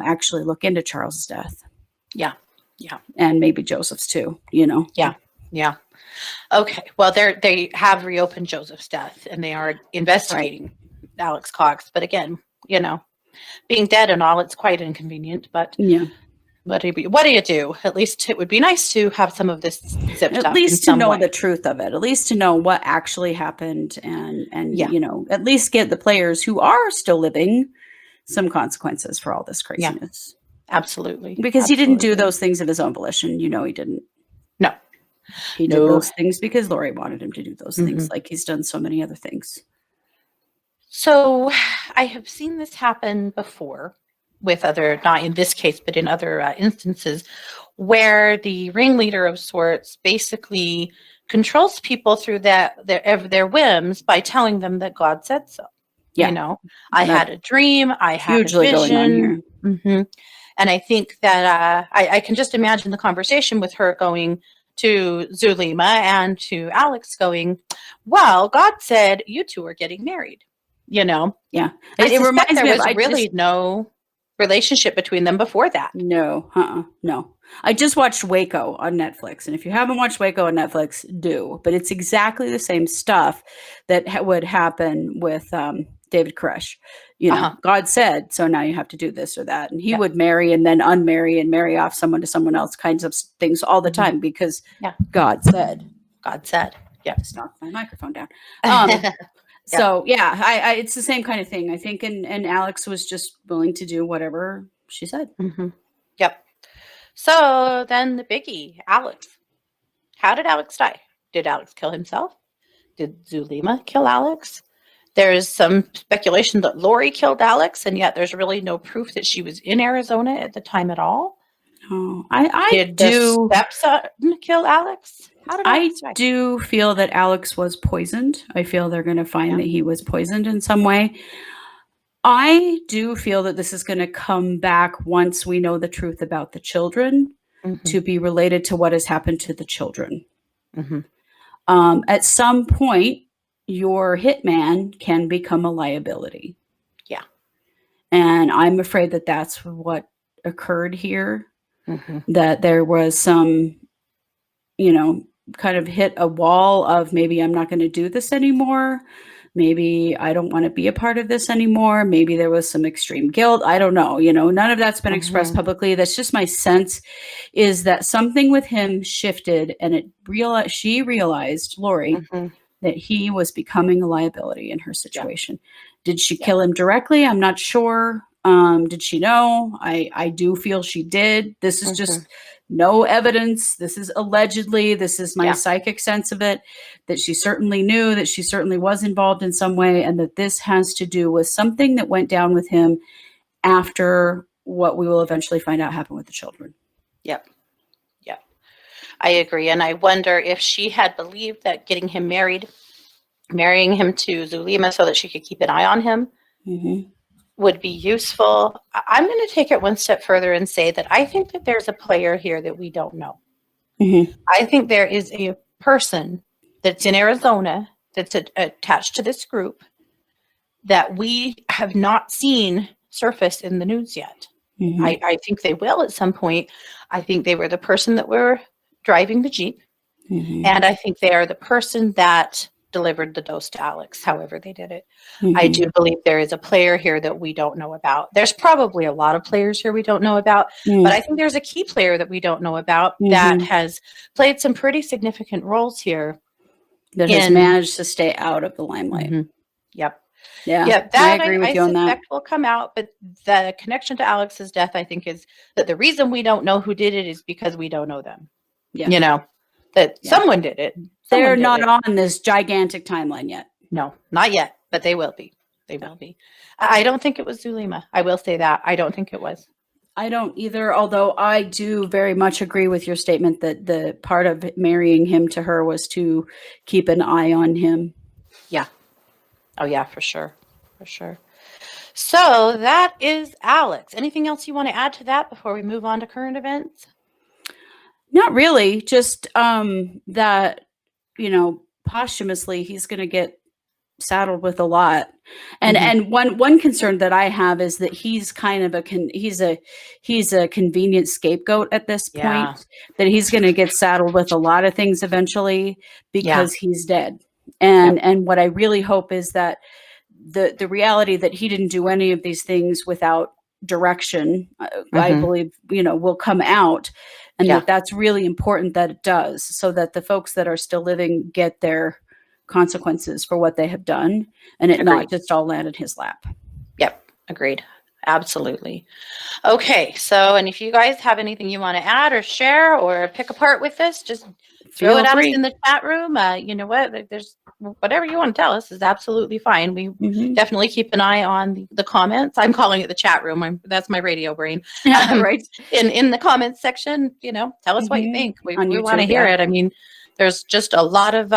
actually look into Charles's death. Yeah. Yeah. And maybe Joseph's too, Yeah. Yeah. Okay. Well, they have reopened Joseph's death and they are investigating Alex Cox. But again, being dead and all, it's quite inconvenient, but what do you do? At least it would be nice to have some of this zipped up. At least in to know some way. the truth of it, at least to know what actually happened, and Yeah. you know, at least get the players who are still living some consequences for all this craziness. Absolutely. Because he didn't do Absolutely. those things of his own volition. You know, he didn't. No. He did No. those things because Lori wanted him to do those things, Mhm. like he's done so many other things. So I have seen this happen before with other, not in this case, but in other instances, where the ringleader of sorts basically controls people through their whims by telling them that God said so. Yeah. You know, I That- had a dream, I had a Hugely vision. going on here. hmm And I think that I can just imagine the conversation with her going to Zulema and to Alex going, well, God said you two are getting married, you know? Yeah. I It suspect reminds there me was of, really no relationship between them before that. No, no. I just watched Waco on Netflix, and if you haven't watched Waco on Netflix, do. But it's exactly the same stuff that would happen with David Koresh. You know, God said, so now you have to do this or that, and he would marry and then unmarry and marry off someone to someone else, kinds of things all the time because God said. God said, yeah. Just knocked my microphone down. So yeah, I it's the same kind of thing, I think, and Alex was just willing to do whatever she said. Mm-hmm. Yep. So then the biggie, Alex. How did Alex die? Did Alex kill himself? Did Zulema kill Alex? There's some speculation that Lori killed Alex, and yet there's really no proof that she was in Arizona at the time at all. Oh, I did do. The stepson kill Alex? How did Alex die? Do feel that Alex was poisoned. I feel they're going to find that he was poisoned in some way. I do feel that this is going to come back once we know the truth about the children to be related to what has happened to the children. At some point, your hitman can become a liability. Yeah. And I'm afraid that that's what occurred here. That there was some, you know, kind of hit a wall of maybe I'm not going to do this anymore. Maybe I don't want to be a part of this anymore. Maybe there was some extreme guilt. I don't know. You know, none of that's been expressed publicly. That's just my sense, is that something with him shifted, and she realized, Lori, that he was becoming a liability in her situation. Did she kill him directly? I'm not sure. Did she know? I do feel she did. This is just no evidence. This is allegedly. This is my psychic sense of it, that she certainly knew, that she certainly was involved in some way, and that this has to do with something that went down with him after what we will eventually find out happened with the children. Yep. Yep. I agree. And I wonder if she had believed that getting him married, marrying him to Zulema so that she could keep an eye on him, would be useful. I'm going to take it one step further and say that I think that there's a player here that we don't know. I think there is a person that's in Arizona that's attached to this group that we have not seen surface in the news yet. I think they will at some point. I think they were the person that were driving the Jeep. And I think they are the person that delivered the dose to Alex, however they did it. I do believe there is a player here that we don't know about. There's probably a lot of players here we don't know about, but I think there's a key player that we don't know about that has played some pretty significant roles here. That has managed to stay out of the limelight. Yep. Yeah, that I agree with you on that. I suspect will come out, but the connection to Alex's death, I think, is that the reason we don't know who did it is because we don't know them. Yeah. You know, that someone did it. They're not on this gigantic timeline yet. No, not yet, but they will be. They will be. I don't think it was Zulema. I will say that. I don't think it was. I don't either, although I do very much agree with your statement that the part of marrying him to her was to keep an eye on him. Yeah. Oh, yeah, for sure. For sure. So that is Alex. Anything else you want to add to that before we move on to current events? Not really. Just that, you know, posthumously, he's going to get saddled with a lot. And one concern that I have is that he's kind of he's a convenient scapegoat at this point, that he's going to get saddled with a lot of things eventually because he's dead. And what I really hope is that the reality that he didn't do any of these things without direction, I Mhm. believe, will come out, and Yeah. that's really important that it does, so that the folks that are still living get their consequences for what they have done, and it not Agreed. just all land in his lap. Yep. Agreed. Absolutely. Okay. So, and if you guys have anything you want to add or share or pick apart with this, just throw Feel it at us free. in the chat room. You know what? There's whatever you want to tell us is absolutely fine. We Mhm. definitely keep an eye on the comments. I'm calling it the chat room. That's my radio brain. Yeah, right. In the comments section, tell us what you Mhm. think. We On want to YouTube, hear yeah. it. I mean, there's just a lot of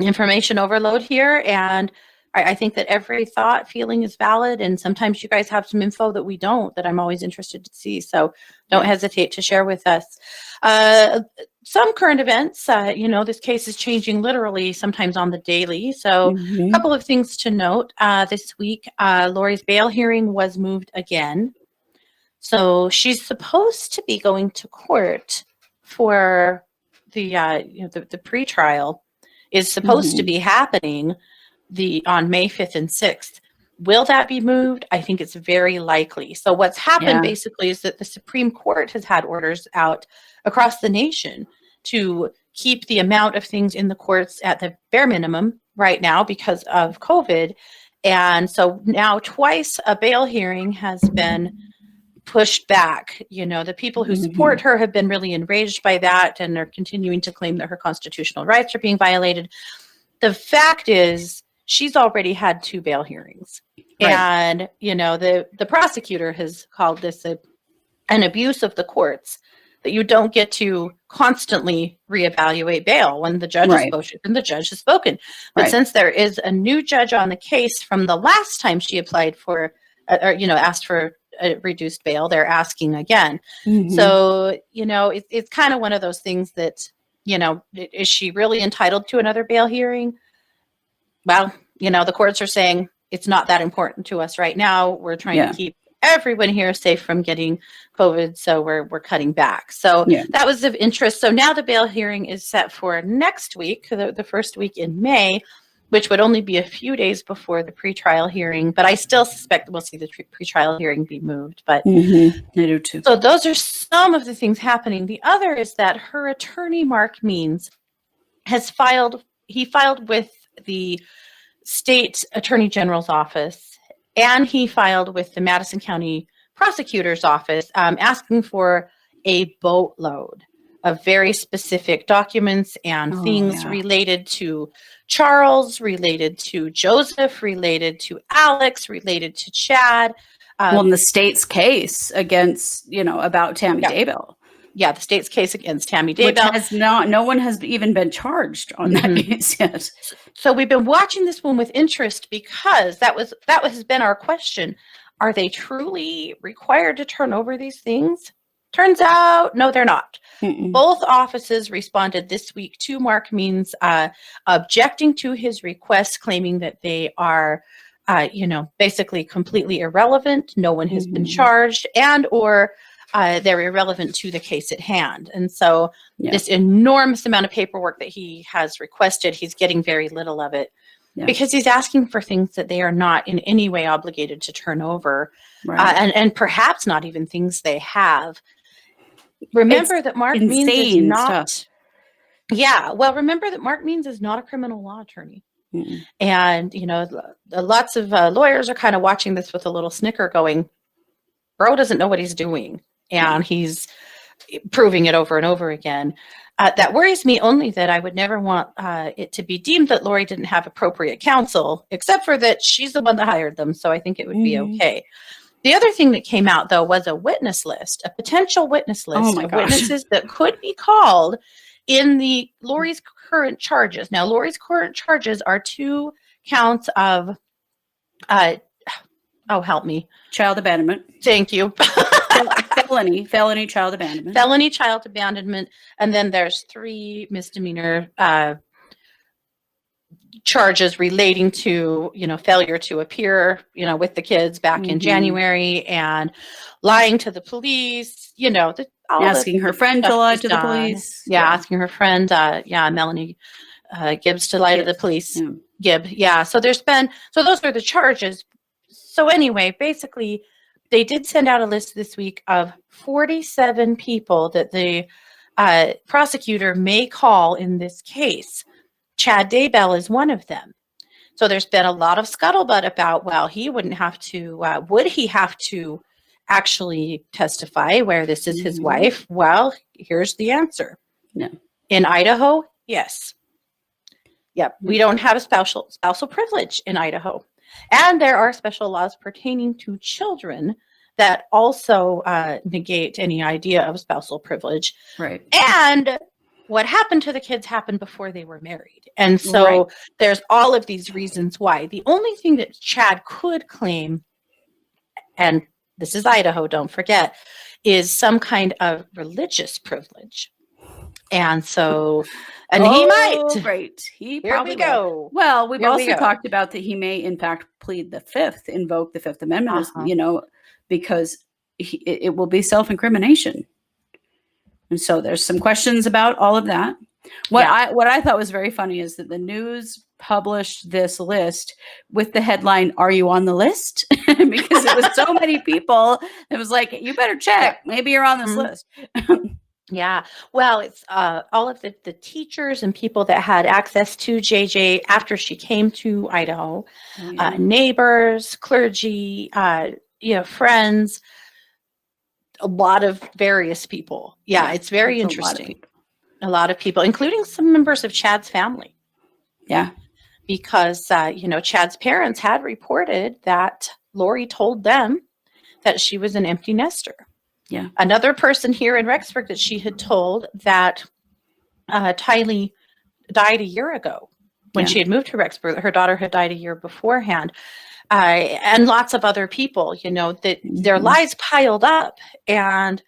information overload here, and I think that every thought, feeling is valid, and sometimes you guys have some info that we don't, that I'm always interested to see, so don't Yeah. hesitate to share with us. Some current events, this case is changing literally sometimes on the daily, so a Mhm. couple of things to note. This week, Lori's bail hearing was moved again, so she's supposed to be going to court for the pretrial is supposed to Mhm. be happening on May 5th and 6th. Will that be moved? I think it's very likely. So what's happened Yeah. basically is that the Supreme Court has had orders out across the nation to keep the amount of things in the courts at the bare minimum right now because of COVID. And so now twice a bail hearing has been pushed back. The people who support her have been really enraged by that, and they're continuing to claim that her constitutional rights are being violated. The fact is, she's already had 2 bail hearings. Right. And, the prosecutor has called this an abuse of the courts, that you don't get to constantly reevaluate bail when the judge Right. has spoken. But Right. since there is a new judge on the case from the last time she applied for, asked for a reduced bail, they're asking again. Mhm. So, it's kind of one of those things that, is she really entitled to another bail hearing? Well, the courts are saying it's not that important to us right now. We're trying Yeah. to keep everyone here safe from getting COVID, so we're cutting back. So Yeah. that was of interest. So now the bail hearing is set for next week, the first week in May, which would only be a few days before the pretrial hearing. But I still suspect we'll see the pretrial hearing be moved. But Mhm. I do too. so those are some of the things happening. The other is that her attorney, Mark Means, filed with the state attorney general's office, and he filed with the Madison County prosecutor's office, asking for a boatload of very specific documents and things related to Charles, related to Joseph, related to Alex, related to Chad. Well, in the state's case against, about Tammy Daybell. Yeah, the state's case against Tammy Which Daybell. no one has even been charged on that case yet. So we've been watching this one with interest because that has been our question. Are they truly required to turn over these things? Turns out, no, they're not. Mm-mm. Both offices responded this week to Mark Means objecting to his request, claiming that they are, basically completely irrelevant. No one has been charged, and or they're irrelevant to the case at hand. And so this enormous amount of paperwork that he has requested, he's getting very little of it because he's asking for things that they are not in any way obligated to turn over, and perhaps not even things they have. Remember that Mark Means is not. Stuff. Yeah, well, remember that Mark Means is not a criminal law attorney. Mm-mm. And, lots of lawyers are kind of watching this with a little snicker going, bro doesn't know what he's doing. And he's proving it over and over again. That worries me only that I would never want it to be deemed that Lori didn't have appropriate counsel, except for that she's the one that hired them. So I think it would be okay. The other thing that came out, though, was a witness list, a potential witness list of witnesses that could be called in Lori's current charges. Now, Lori's current charges are 2 counts of, help me. Child abandonment. Thank you. Felony child abandonment. Felony child abandonment. And then there's 3 misdemeanor charges relating to, failure to appear, with the kids back in January, and lying to the police, asking her friend to lie to the police. Asking her friend, Melanie Gibbs to lie to the police. So those are the charges. So anyway, basically, they did send out a list this week of 47 people that the prosecutor may call in this case. Chad Daybell is one of them. So there's been a lot of scuttlebutt about, well, he wouldn't have to, would he have to actually testify where this is his wife? Well, here's the answer. No. In Idaho, yes. Yep. We don't have a spousal privilege in Idaho. And there are special laws pertaining to children that also negate any idea of spousal privilege. Right. And what happened to the kids happened before they were married. And so there's all of these reasons why. The only thing that Chad could claim, and this is Idaho, don't forget, is some kind of religious privilege. And so, and he might. Right. He Here probably we go. Well, we've Here we also go. talked about that he may, in fact, plead the Fifth, invoke the Fifth Amendment, as, you know, because it will be self-incrimination. And so there's some questions about all of that. What I thought was very funny is that the news published this list with the headline, "Are you on the list?" Because it was so many people. It was like, you better check. Maybe you're on this list. Yeah. Well, it's all of the teachers and people that had access to JJ after she came to Idaho, neighbors, clergy, friends, a lot of various people. Yeah, it's very interesting. A lot of people, including some members of Chad's family. Yeah. Because, Chad's parents had reported that Lori told them that she was an empty nester. Yeah. Another person here in Rexburg that she had told that Tylee died a year ago when she had moved to Rexburg. Her daughter had died a year beforehand. And lots of other people, that their lies piled up and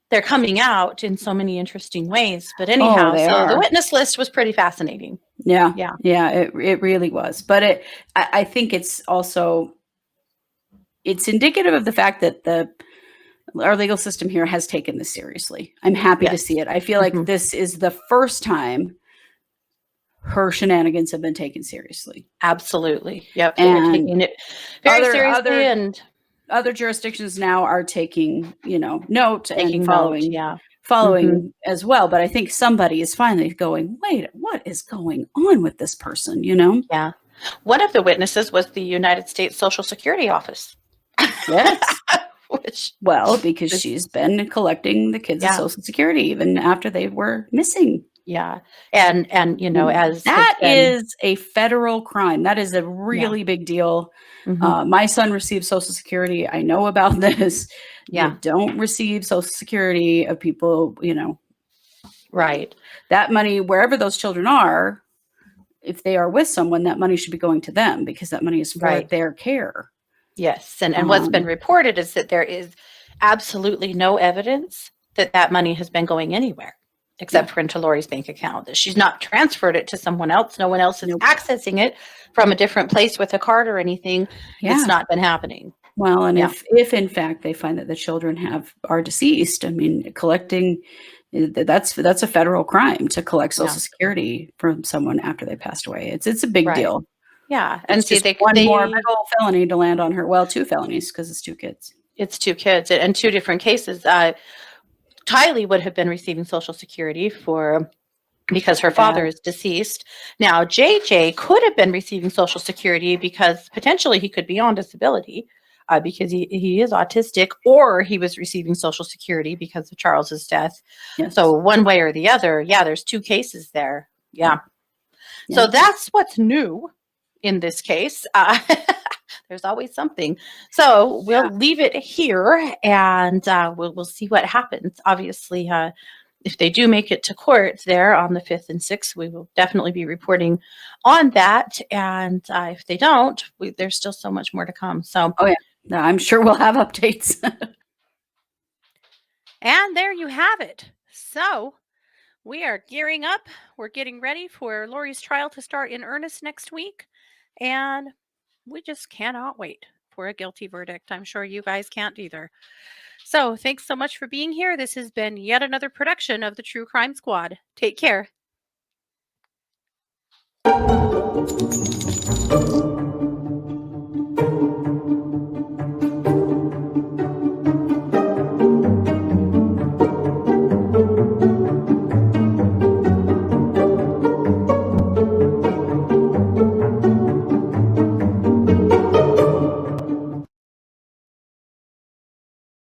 they're coming out in so many interesting ways. But anyhow, so the witness list was pretty fascinating. Yeah. It really was. But I think it's also, it's indicative of the fact that our legal system here has taken this seriously. I'm happy to see it. I feel like this is the first time her shenanigans have been taken seriously. Absolutely. Yep. And taking it very seriously, and other jurisdictions now are taking, note and following, note, as well. But I think somebody is finally going, wait, what is going on with this person? Yeah. One of the witnesses was the United States Social Security Office. Yes. Because is, she's been collecting the kids' Social Security even after they were missing. Yeah. And as that is a federal crime. That is a really big deal. My son receives Social Security. I know about this. You don't receive Social Security of people, Right. That money, wherever those children are, if they are with someone, that money should be going to them because that money is for their care. Yes. And what's been reported is that there is absolutely no evidence that money has been going anywhere except for into Lori's bank account, that she's not transferred it to someone else. No one else is accessing it from a different place with a card or anything. It's not been happening. Well, and if in fact they find that the children are deceased, I mean, collecting, that's a federal crime to collect Social Security from someone after they passed away. It's a big deal. Yeah. And see, one more big old felony to land on her. Well, 2 felonies because it's 2 kids. It's 2 kids and 2 different cases. Tylee would have been receiving Social Security because her father is deceased. Now, JJ could have been receiving Social Security because potentially he could be on disability because he is autistic, or he was receiving Social Security because of Charles's death. Yes. So one way or the other, there's 2 cases there. Yeah. So that's what's new in this case. There's always something. So we'll leave it here and we'll see what happens. Obviously, if they do make it to court there on the 5th and 6th, we will definitely be reporting on that. And if they don't, there's still so much more to come. So, I'm sure we'll have updates. And there you have it. So we are gearing up. We're getting ready for Lori's trial to start in earnest next week. And we just cannot wait for a guilty verdict. I'm sure you guys can't either. So thanks so much for being here. This has been yet another production of the True Crime Squad. Take care.